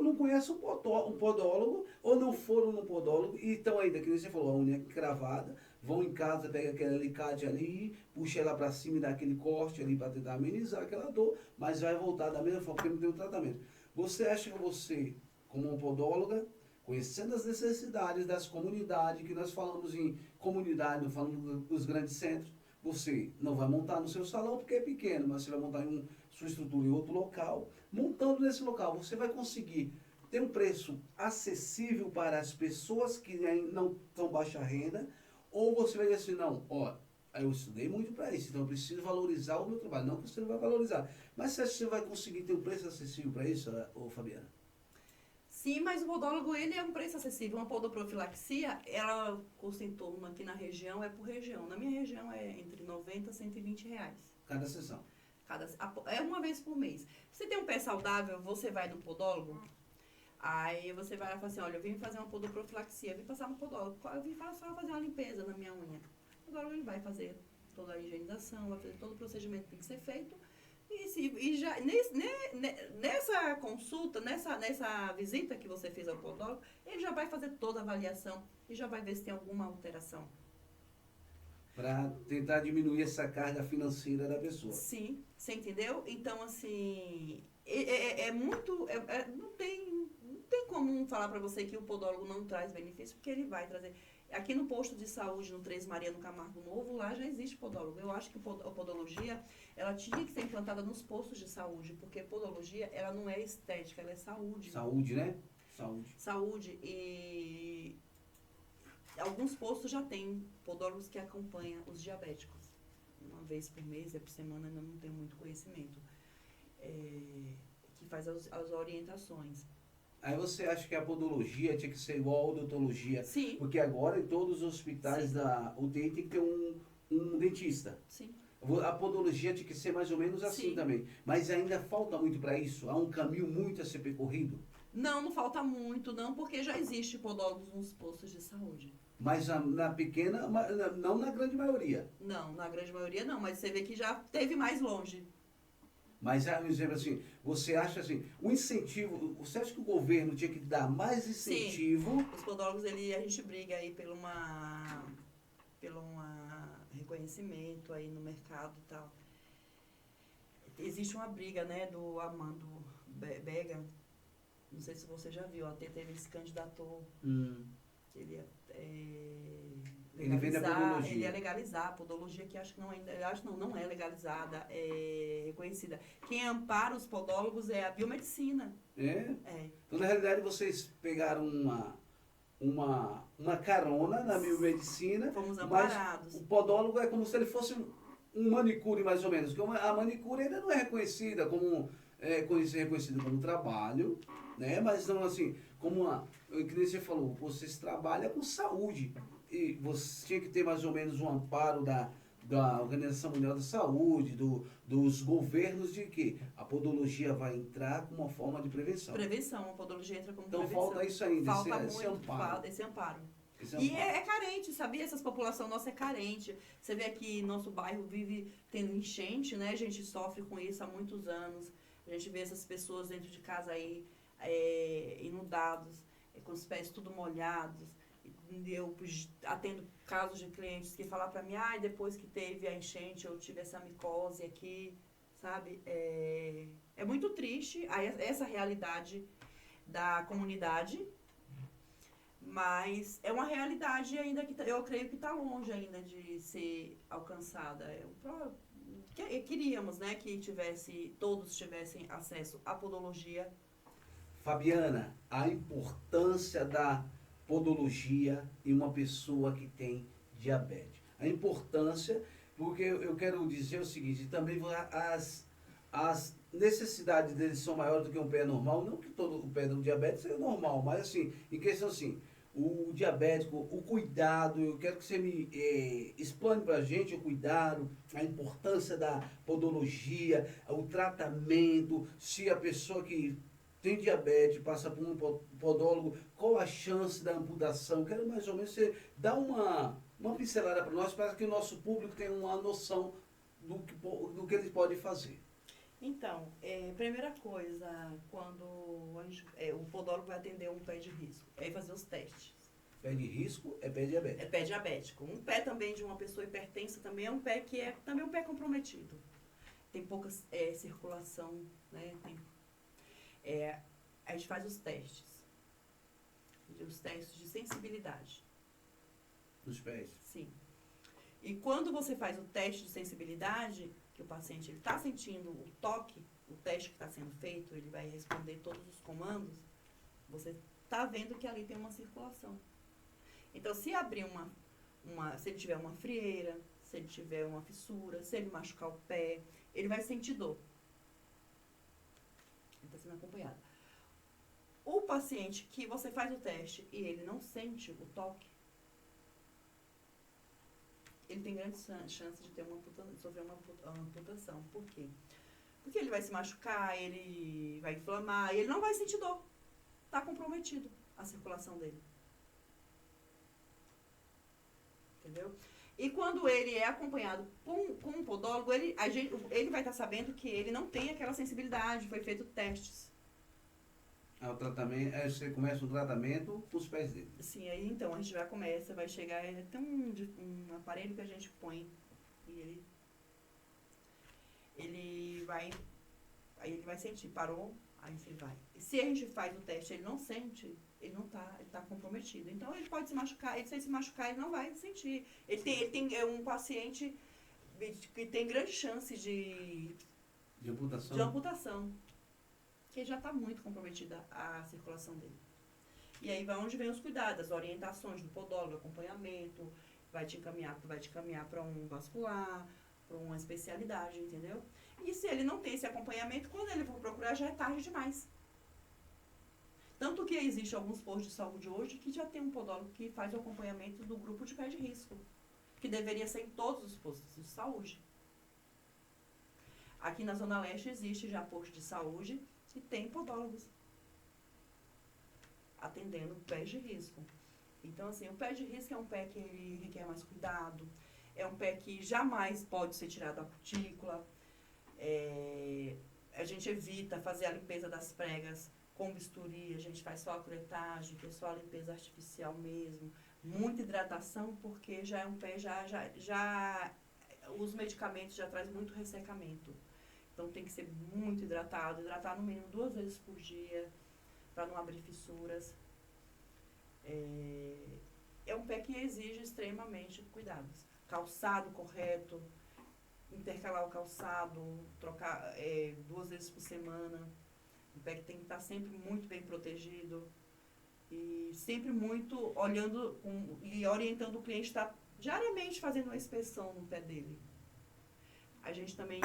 não conhece um podólogo, ou não foram no podólogo, e estão ainda, que você falou, a unha cravada, vão em casa, pega aquele alicate ali, puxa ela para cima e dá aquele corte ali para tentar amenizar aquela dor, mas vai voltar da mesma forma, porque não tem o tratamento. Você acha que você, como uma podóloga, conhecendo as necessidades das comunidades, que nós falamos em comunidade, não falamos dos grandes centros, você não vai montar no seu salão porque é pequeno, mas você vai montar em sua estrutura em outro local. Montando nesse local, você vai conseguir ter um preço acessível para as pessoas que não estão baixa renda, ou você vai dizer assim, não, eu estudei muito para isso, então eu preciso valorizar o meu trabalho. Não que você não vai valorizar, mas você vai conseguir ter um preço acessível para isso, Fabiana? Sim, mas o podólogo, ele é um preço acessível. Uma podoprofilaxia, ela custa em torno, aqui na região, é por região. Na minha região é entre 90 e 120 reais. Cada sessão? É uma vez por mês. Se tem um pé saudável, você vai no podólogo, aí você vai lá e fala assim, olha, eu vim fazer uma podoprofilaxia, eu vim passar no podólogo, eu vim só fazer uma limpeza na minha unha. O podólogo, ele vai fazer toda a higienização, vai fazer todo o procedimento que tem que ser feito. E já, nessa consulta, nessa visita que você fez ao podólogo, ele já vai fazer toda a avaliação e já vai ver se tem alguma alteração. Para tentar diminuir essa carga financeira da pessoa. Sim, você entendeu? Então, assim, não tem como falar para você que o podólogo não traz benefício, porque ele vai trazer. Aqui no posto de saúde, no 3 Maria, no Camargo Novo, lá já existe podólogo. Eu acho que a podologia, ela tinha que ser implantada nos postos de saúde, porque podologia, ela não é estética, ela é saúde. Saúde, né? Saúde. E alguns postos já tem podólogos que acompanham os diabéticos. Uma vez por mês, por semana, ainda não tenho muito conhecimento. Que faz as orientações. Aí você acha que a podologia tinha que ser igual à odontologia? Sim. Porque agora em todos os hospitais da UTI tem que ter um dentista. Sim. A podologia tinha que ser mais ou menos assim Sim. também. Mas ainda falta muito para isso? Há um caminho muito a ser percorrido? Não, não falta muito, não, porque já existe podólogos nos postos de saúde. Mas na pequena, não na grande maioria. Não, na grande maioria não, mas você vê que já teve mais longe. Mas, por exemplo, assim, você acha assim, o incentivo, você acha que o governo tinha que dar mais Sim, incentivo? os podólogos, a gente briga aí pelo uma reconhecimento aí no mercado e tal. Existe uma briga, né, do Armando Bega, não sei se você já viu, até teve, ele se candidatou, que ele ia Ele vem da podologia. ele ia legalizar a podologia, que acho que não ainda, acho não é legalizada, é reconhecida. Quem ampara os podólogos é a biomedicina. É? É. Então, na realidade, vocês pegaram uma carona na biomedicina, Fomos mas amparados. o podólogo é como se ele fosse um manicure, mais ou menos. Porque a manicure ainda não é reconhecida como, reconhecida como trabalho, né? Mas não assim, como que nem você falou, vocês trabalham com saúde. E você tinha que ter mais ou menos um amparo da Organização Mundial da Saúde, dos governos, de que a podologia vai entrar como uma forma de prevenção. Prevenção, a podologia entra como Então prevenção. falta isso ainda, Falta esse muito, amparo. falta esse amparo. Esse E amparo. é carente, sabia? Essa população nossa é carente. Você vê aqui, nosso bairro vive tendo enchente, né? A gente sofre com isso há muitos anos. A gente vê essas pessoas dentro de casa aí, inundados, com os pés tudo molhados. Eu atendo casos de clientes que falam pra mim, depois que teve a enchente, eu tive essa micose aqui, sabe? É muito triste essa realidade da comunidade, mas é uma realidade ainda que eu creio que está longe ainda de ser alcançada. Queríamos, né, que todos tivessem acesso à podologia. Fabiana, a importância da podologia em uma pessoa que tem diabetes. A importância, porque eu quero dizer o seguinte, também as necessidades deles são maiores do que um pé normal, não que todo o pé do diabetes seja normal, mas assim, em questão assim, o diabético, o cuidado, eu quero que você me explane para a gente o cuidado, a importância da podologia, o tratamento, se a pessoa que tem diabetes, passa por um podólogo, qual a chance da amputação? Eu quero mais ou menos você dar uma pincelada para nós, para que o nosso público tenha uma noção do que ele pode fazer. Então, primeira coisa, quando o podólogo vai atender um pé de risco, é fazer os testes. Pé de risco é pé diabético. É pé diabético. Um pé também de uma pessoa hipertensa também é um pé que é também um pé comprometido. Tem pouca circulação, né? A gente faz os testes de sensibilidade. Nos pés. Sim. E quando você faz o teste de sensibilidade, que o paciente está sentindo o toque, o teste que está sendo feito, ele vai responder todos os comandos, você está vendo que ali tem uma circulação. Então, se abrir se ele tiver uma frieira, se ele tiver uma fissura, se ele machucar o pé, ele vai sentir dor. Ele está sendo acompanhado. O paciente que você faz o teste e ele não sente o toque, ele tem grande chance de sofrer uma amputação. Por quê? Porque ele vai se machucar, ele vai inflamar e ele não vai sentir dor. Está comprometido a circulação dele. Entendeu? E quando ele é acompanhado com um podólogo, ele vai estar sabendo que ele não tem aquela sensibilidade, foi feito testes. O tratamento, você começa o tratamento com os pés dele. Sim, aí então a gente vai chegar, tem um aparelho que a gente põe e ele vai sentir, parou, aí você vai. Se a gente faz o teste, ele não sente, ele tá comprometido. Então ele pode se machucar, se ele se machucar, ele não vai sentir. É um paciente que tem grande chance de amputação. Que já está muito comprometida a circulação dele. E aí onde vem os cuidados, as orientações do podólogo, acompanhamento, vai te encaminhar para um vascular, para uma especialidade, entendeu? E se ele não tem esse acompanhamento, quando ele for procurar, já é tarde demais. Tanto que existe alguns postos de saúde hoje que já tem um podólogo que faz o acompanhamento do grupo de pé de risco, que deveria ser em todos os postos de saúde. Aqui na Zona Leste existe já posto de saúde e tem podólogos atendendo pés de risco. Então, assim, o pé de risco é um pé que ele requer mais cuidado, é um pé que jamais pode ser tirado da cutícula. A gente evita fazer a limpeza das pregas com bisturi, a gente faz só a curetagem, que é só a limpeza artificial mesmo. Muita hidratação, porque já é um pé, já os medicamentos já traz muito ressecamento. Então tem que ser muito hidratado, hidratar no mínimo 2 vezes por dia, para não abrir fissuras. É um pé que exige extremamente cuidados. Calçado correto, intercalar o calçado, trocar 2 vezes por semana. O pé que tem que estar sempre muito bem protegido e sempre muito olhando e orientando o cliente a estar diariamente fazendo uma inspeção no pé dele. A gente também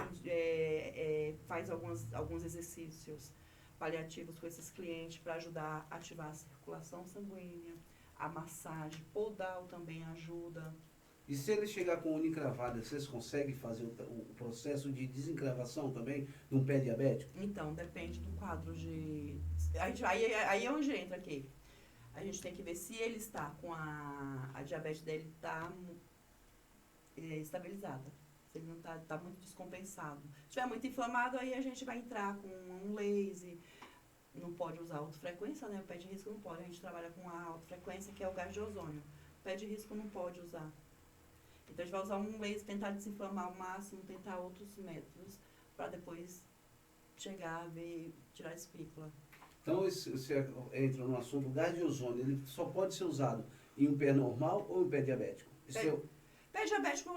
faz alguns exercícios paliativos com esses clientes para ajudar a ativar a circulação sanguínea, a massagem, podal também ajuda. E se ele chegar com unha encravada, vocês conseguem fazer o processo de desencravação também de um pé diabético? Então, depende do quadro de... Aí é onde entra aqui. A gente tem que ver se ele está com a diabetes dele está estabilizada. Se ele não está muito descompensado. Se estiver muito inflamado, aí a gente vai entrar com um laser. Não pode usar alta frequência, né? O pé de risco não pode. A gente trabalha com a alta frequência, que é o gás de ozônio. O pé de risco não pode usar. Então, a gente vai usar um laser, tentar desinflamar ao máximo, tentar outros métodos, para depois chegar a ver, tirar a espícula. Então, você entra no assunto, o gás de ozônio, ele só pode ser usado em um pé normal ou em um pé diabético? Pé diabético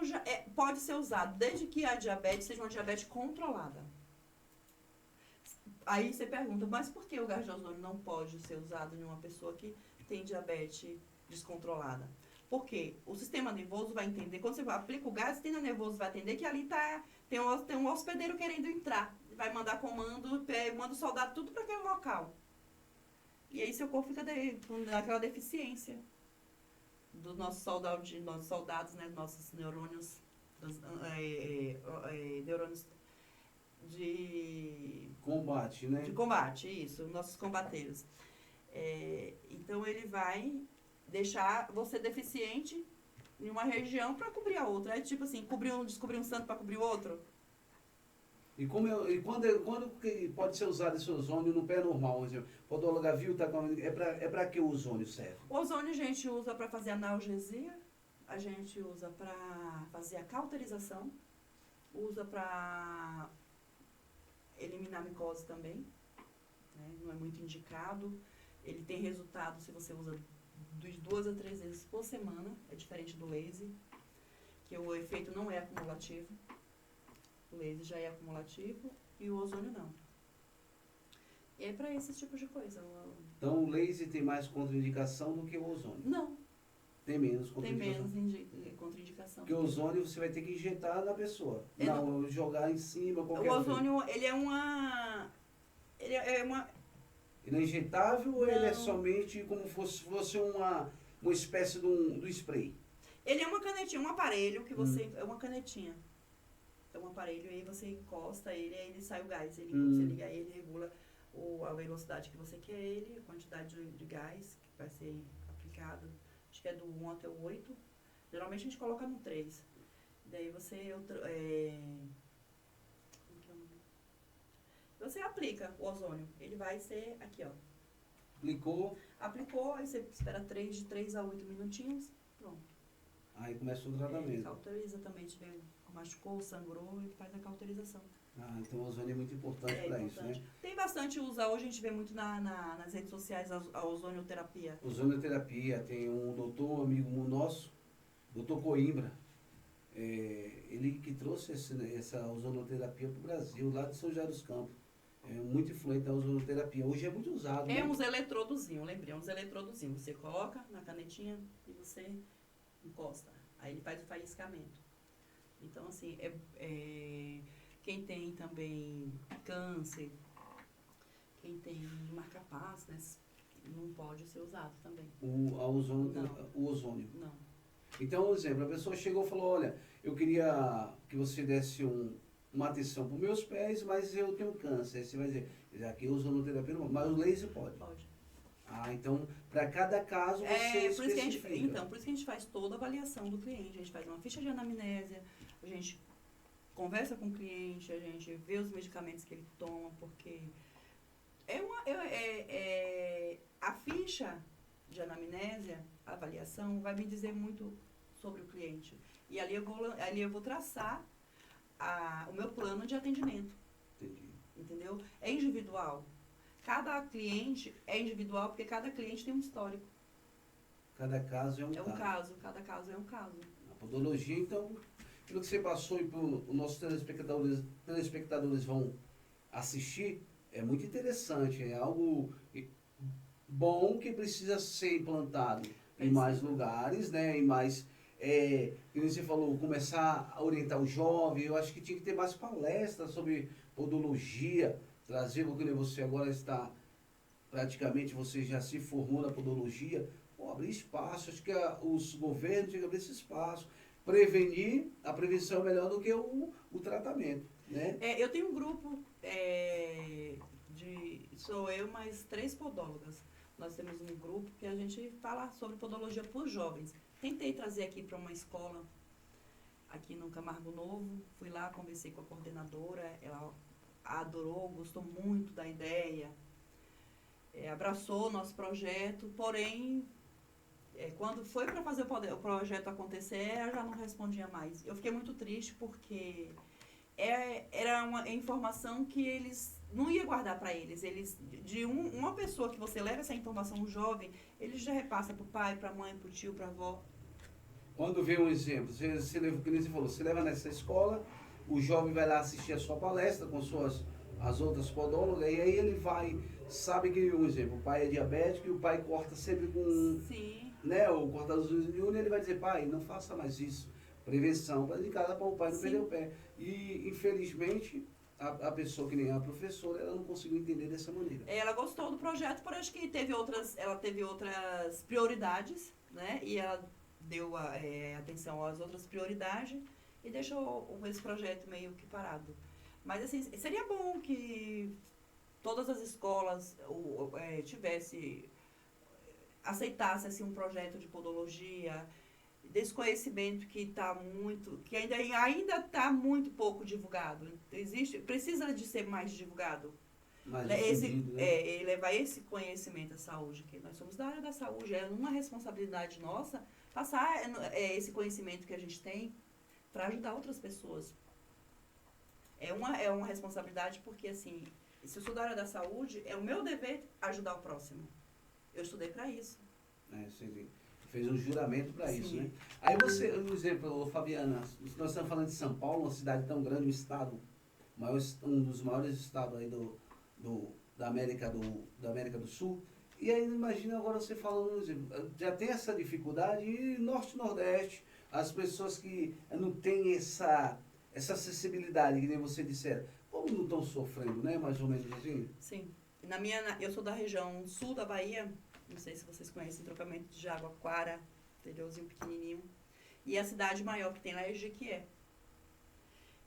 pode ser usado, desde que a diabetes seja uma diabetes controlada. Aí você pergunta, mas por que o gás de ozônio não pode ser usado em uma pessoa que tem diabetes descontrolada? Porque o sistema nervoso vai entender, quando você aplica o gás, o sistema nervoso vai entender que ali tem um hospedeiro querendo entrar. Vai mandar comando, manda o soldado tudo para aquele local. E aí seu corpo fica naquela deficiência dos nossos soldados, né, nossos neurônios, neurônios de combate, né? De combate, isso, nossos combateiros. Então ele vai deixar você deficiente em uma região para cobrir a outra. É tipo assim, descobrir um santo para cobrir o outro. E quando que pode ser usado esse ozônio no pé normal? O podóloga viu, é para que o ozônio serve? O ozônio a gente usa para fazer analgesia, a gente usa para fazer a cauterização, usa para eliminar micose também, né? Não é muito indicado. Ele tem resultado se você usa de 2 a 3 vezes por semana, é diferente do laser, que o efeito não é acumulativo. O laser já é acumulativo e o ozônio não. E é para esse tipo de coisa. Então o laser tem mais contraindicação do que o ozônio? Não. Tem menos contraindicação? Tem menos contraindicação. Porque o ozônio você vai ter que injetar na pessoa. Não, jogar em cima, qualquer coisa. O ozônio, ele é uma... Ele é injetável ou ele é somente como se fosse uma espécie de um spray? Ele é uma canetinha, um aparelho que você... É uma canetinha. É um aparelho, aí você encosta ele, aí ele sai o gás. Você liga aí, ele regula a velocidade que você quer ele, a quantidade de gás que vai ser aplicado. Acho que é do 1 até o 8. Geralmente a gente coloca no 3. Daí você... Você aplica o ozônio. Ele vai ser aqui, ó. Aplicou, aí você espera de 3 a 8 minutinhos. Pronto. Aí começa o tratamento. Cauteriza também, se tiver machucou, sangrou, e faz a cauterização. Então o ozônio é muito importante para isso, né? Tem bastante uso, hoje a gente vê muito nas redes sociais a ozonioterapia. Ozonioterapia, tem um doutor, amigo nosso, doutor Coimbra, ele que trouxe essa ozonoterapia para o Brasil, lá de São José dos Campos. É muito influente a ozonoterapia. Hoje é muito usado. Uns eletrodozinhos, lembrei, uns eletrodozinhos. Você coloca na canetinha e você encosta. Aí ele faz o faiscamento. Então, assim, quem tem também câncer, quem tem marca-passo, né, não pode ser usado também. O ozônio? Não. Então, por exemplo, a pessoa chegou e falou, olha, eu queria que você desse uma atenção para os meus pés, mas eu tenho câncer. Aí você vai dizer, aqui eu uso odoterapia, mas o laser pode. Pode. Ah, então, para cada caso você Por isso que especifica. por isso que a gente faz toda a avaliação do cliente. A gente faz uma ficha de anamnésia, a gente conversa com o cliente, a gente vê os medicamentos que ele toma, porque a ficha de anamnésia, a avaliação, vai me dizer muito sobre o cliente. E ali eu vou traçar o meu plano de atendimento. Entendi. Entendeu? É individual. Cada cliente é individual porque cada cliente tem um histórico. Cada caso é um caso. Cada caso é um caso. A podologia, então, pelo que você passou e para os nossos telespectadores vão assistir, é muito interessante. É algo bom que precisa ser implantado em mais lugares, né? Em mais, como você falou, começar a orientar o jovem. Eu acho que tinha que ter mais palestras sobre podologia, trazer, porque você agora está, praticamente você já se formou na podologia, abrir espaço, acho que os governos têm que abrir esse espaço, prevenir, a prevenção é melhor do que o tratamento, né? Eu tenho um grupo, sou eu mais 3 podólogas. Nós temos um grupo que a gente fala sobre podologia para os jovens. Tentei trazer aqui para uma escola, aqui no Camargo Novo, fui lá, conversei com a coordenadora, ela adorou, gostou muito da ideia, abraçou o nosso projeto, porém, quando foi para fazer o projeto acontecer, ela já não respondia mais. Eu fiquei muito triste porque era uma informação que eles não ia guardar para eles. Uma pessoa que você leva essa informação, um jovem, ele já repassa para o pai, para a mãe, para o tio, para a avó. Quando vê um exemplo, você leva, como você falou, você leva nessa escola, o jovem vai lá assistir a sua palestra com as outras podólogas, e aí ele sabe que, um exemplo, o pai é diabético e o pai corta sempre com, Sim, né, ou corta as unhas de unha, ele vai dizer, pai, não faça mais isso, prevenção, para de casa para o pai não perder o pé. E, infelizmente, a pessoa que nem a professora, ela não conseguiu entender dessa maneira. Ela gostou do projeto, porém acho que ela teve outras prioridades, né, e ela deu atenção às outras prioridades, e deixou esse projeto meio que parado. Mas, assim, seria bom que todas as escolas aceitasse assim, um projeto de podologia, desse conhecimento que ainda está muito pouco divulgado. Precisa de ser mais divulgado. E levar esse conhecimento à saúde, que nós somos da área da saúde, é uma responsabilidade nossa passar esse conhecimento que a gente tem para ajudar outras pessoas. É uma responsabilidade porque, assim, se eu sou da área da saúde, é o meu dever ajudar o próximo. Eu estudei para isso. Você fez um juramento para isso, né? Aí você, por exemplo, Fabiana, nós estamos falando de São Paulo, uma cidade tão grande, um estado, um dos maiores estados aí da América do Sul. E aí imagina agora você falando, já tem essa dificuldade, e Norte e Nordeste, as pessoas que não têm essa acessibilidade, que nem você disseram, como não estão sofrendo, né? Mais ou menos assim? Sim. Eu sou da região sul da Bahia, não sei se vocês conhecem, Trocamento de Jaguaquara, interiorzinho pequenininho. E a cidade maior que tem lá é Jequié.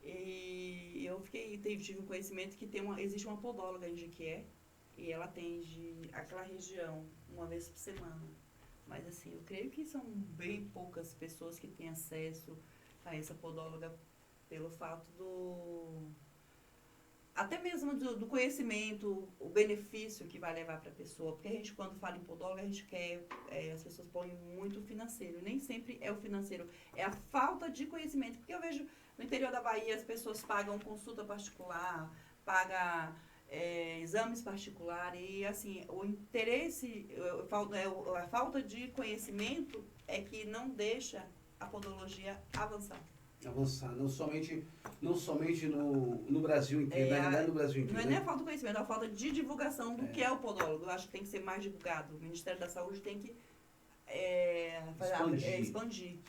E eu tive um conhecimento que existe uma podóloga em Jequié, e ela atende aquela região uma vez por semana. Mas, assim, eu creio que são bem poucas pessoas que têm acesso a essa podóloga pelo fato até mesmo do conhecimento, o benefício que vai levar para a pessoa. Porque a gente, quando fala em podóloga, a gente quer, as pessoas põem muito financeiro. Nem sempre é o financeiro, é a falta de conhecimento. Porque eu vejo no interior da Bahia as pessoas pagam consulta particular, pagam exames particulares, e assim, o interesse, a falta de conhecimento é que não deixa a podologia avançar. Não somente no Brasil inteiro, na realidade no Brasil inteiro. Não é nem a falta de conhecimento, é a falta de divulgação do que é o podólogo. Eu acho que tem que ser mais divulgado. O Ministério da Saúde tem que expandir.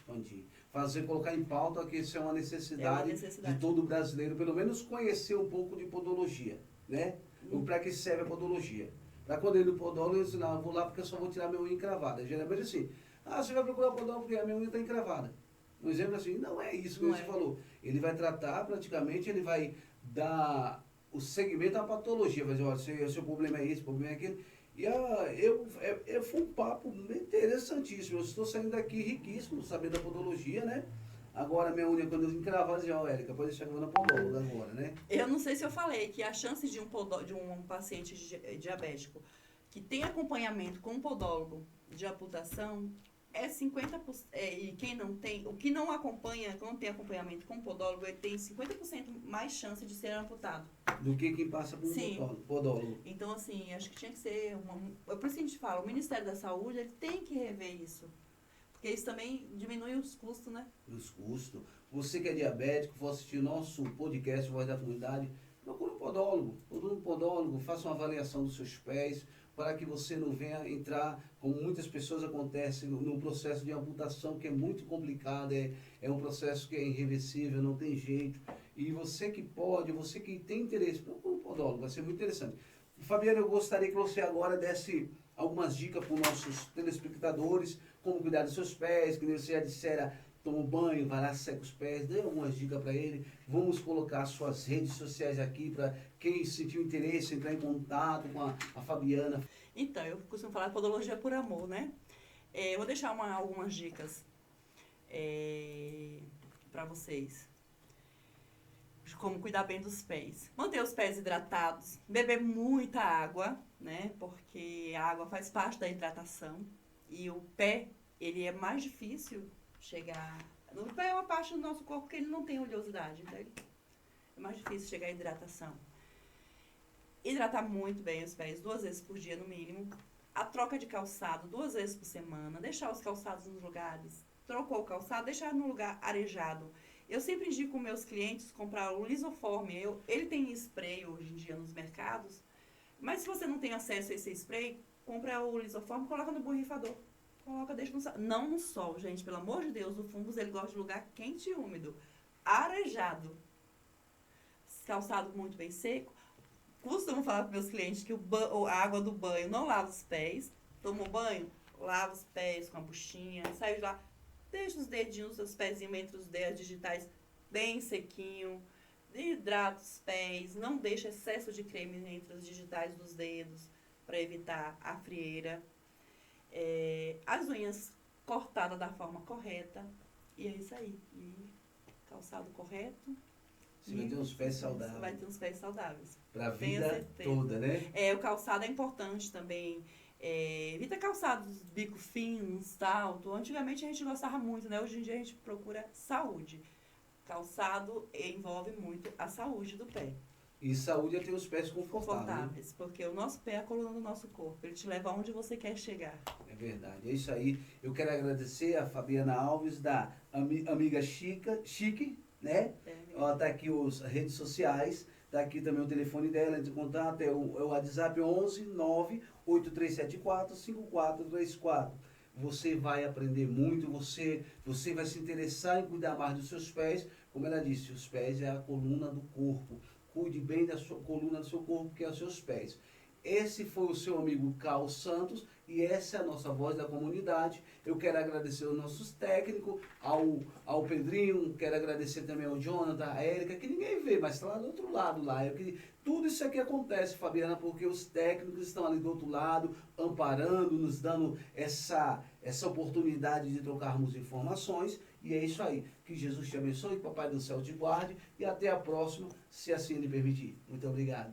Colocar em pauta que isso é uma necessidade de todo brasileiro, pelo menos conhecer um pouco de podologia, né? Para que serve a podologia. Para quando ele no podólogo, eu disse, não, eu vou lá porque eu só vou tirar minha unha encravada. Geralmente assim, você vai procurar podólogo porque a minha unha está encravada. Um exemplo assim, não é isso que você falou. Ele vai tratar praticamente, ele vai dar o segmento à patologia, vai dizer, olha, seu problema é esse, o problema é aquele. E foi um papo interessantíssimo. Eu estou saindo daqui riquíssimo, sabendo da podologia, né? Agora, minha unha, quando eu encravar, já, ó, Érica, pode deixar que eu vou na podóloga agora, né? Eu não sei se eu falei que a chance de um paciente diabético que tem acompanhamento com um podólogo de amputação é 50%. E quem não tem, o que não acompanha, não tem acompanhamento com podólogo, ele tem 50% mais chance de ser amputado. Do que quem passa por um podólogo. Então, assim, acho que tinha que ser por isso que a gente fala, o Ministério da Saúde, ele tem que rever isso. Porque isso também diminui os custos, né? Os custos. Você que é diabético, for assistir nosso podcast Voz da Comunidade, procure um podólogo. Procure um podólogo, faça uma avaliação dos seus pés, para que você não venha entrar, como muitas pessoas acontecem, no processo de amputação, que é muito complicado, é um processo que é irreversível, não tem jeito. E você que pode, você que tem interesse, procure um podólogo, vai ser muito interessante. Fabiana, eu gostaria que você agora desse algumas dicas para os nossos telespectadores, como cuidar dos seus pés, que você já dissera, toma um banho, vai lá, seca os pés, dê algumas dicas para ele. Vamos colocar suas redes sociais aqui para quem sentiu interesse, entrar em contato com a Fabiana. Então, eu costumo falar podologia por amor, né? Eu vou deixar algumas dicas para vocês. De como cuidar bem dos pés. Manter os pés hidratados, beber muita água, né? Porque a água faz parte da hidratação. E o pé, ele é mais difícil chegar... O pé é uma parte do nosso corpo que ele não tem oleosidade, então é mais difícil chegar à hidratação. Hidratar muito bem os pés 2 vezes por dia no mínimo. A troca de calçado 2 vezes por semana. Deixar os calçados nos lugares. Trocou o calçado, deixar no lugar arejado. Eu sempre indico meus clientes comprar o Lisoforme. Ele tem spray hoje em dia nos mercados. Mas se você não tem acesso a esse spray, compra o Lisoforme e coloca no borrifador. Coloca, deixa no sol. Não no sol, gente. Pelo amor de Deus, o fungus ele gosta de lugar quente e úmido. Arejado. Calçado muito bem seco. Costumo falar para meus clientes que a água do banho não lava os pés. Toma um banho, lava os pés com a buchinha. Sai de lá, deixa os dedinhos, os pezinhos entre os dedos digitais bem sequinho. Hidrata os pés. Não deixa excesso de creme entre os digitais dos dedos para evitar a frieira. As unhas cortadas da forma correta. E é isso aí. E calçado correto. Você vai ter uns pés saudáveis. Vai ter uns pés saudáveis. Para a vida toda, né? O calçado é importante também. Evita calçados bico finos, tal. Antigamente a gente gostava muito, né? Hoje em dia a gente procura saúde. Calçado envolve muito a saúde do pé. E saúde é ter os pés confortáveis. Porque o nosso pé é a coluna do nosso corpo. Ele te leva aonde você quer chegar. É verdade, é isso aí. Eu quero agradecer a Fabiana Alves, da Amiga Chique, né? Ela tá aqui as redes sociais, tá aqui também o telefone dela, entre em contato, é o WhatsApp 11 98374 5434. Você vai aprender muito, você vai se interessar em cuidar mais dos seus pés. Como ela disse, os pés é a coluna do corpo. Cuide bem da sua coluna do seu corpo, que é os seus pés. Esse foi o seu amigo Carlos Santos e essa é a nossa voz da comunidade. Eu quero agradecer aos nossos técnicos, ao Pedrinho, quero agradecer também ao Jonathan, a Érica, que ninguém vê, mas está lá do outro lado lá. Tudo isso aqui acontece, Fabiana, porque os técnicos estão ali do outro lado, amparando, nos dando essa oportunidade de trocarmos informações. E é isso aí. Que Jesus te abençoe, que Papai do Céu te guarde e até a próxima, se assim Ele permitir. Muito obrigado.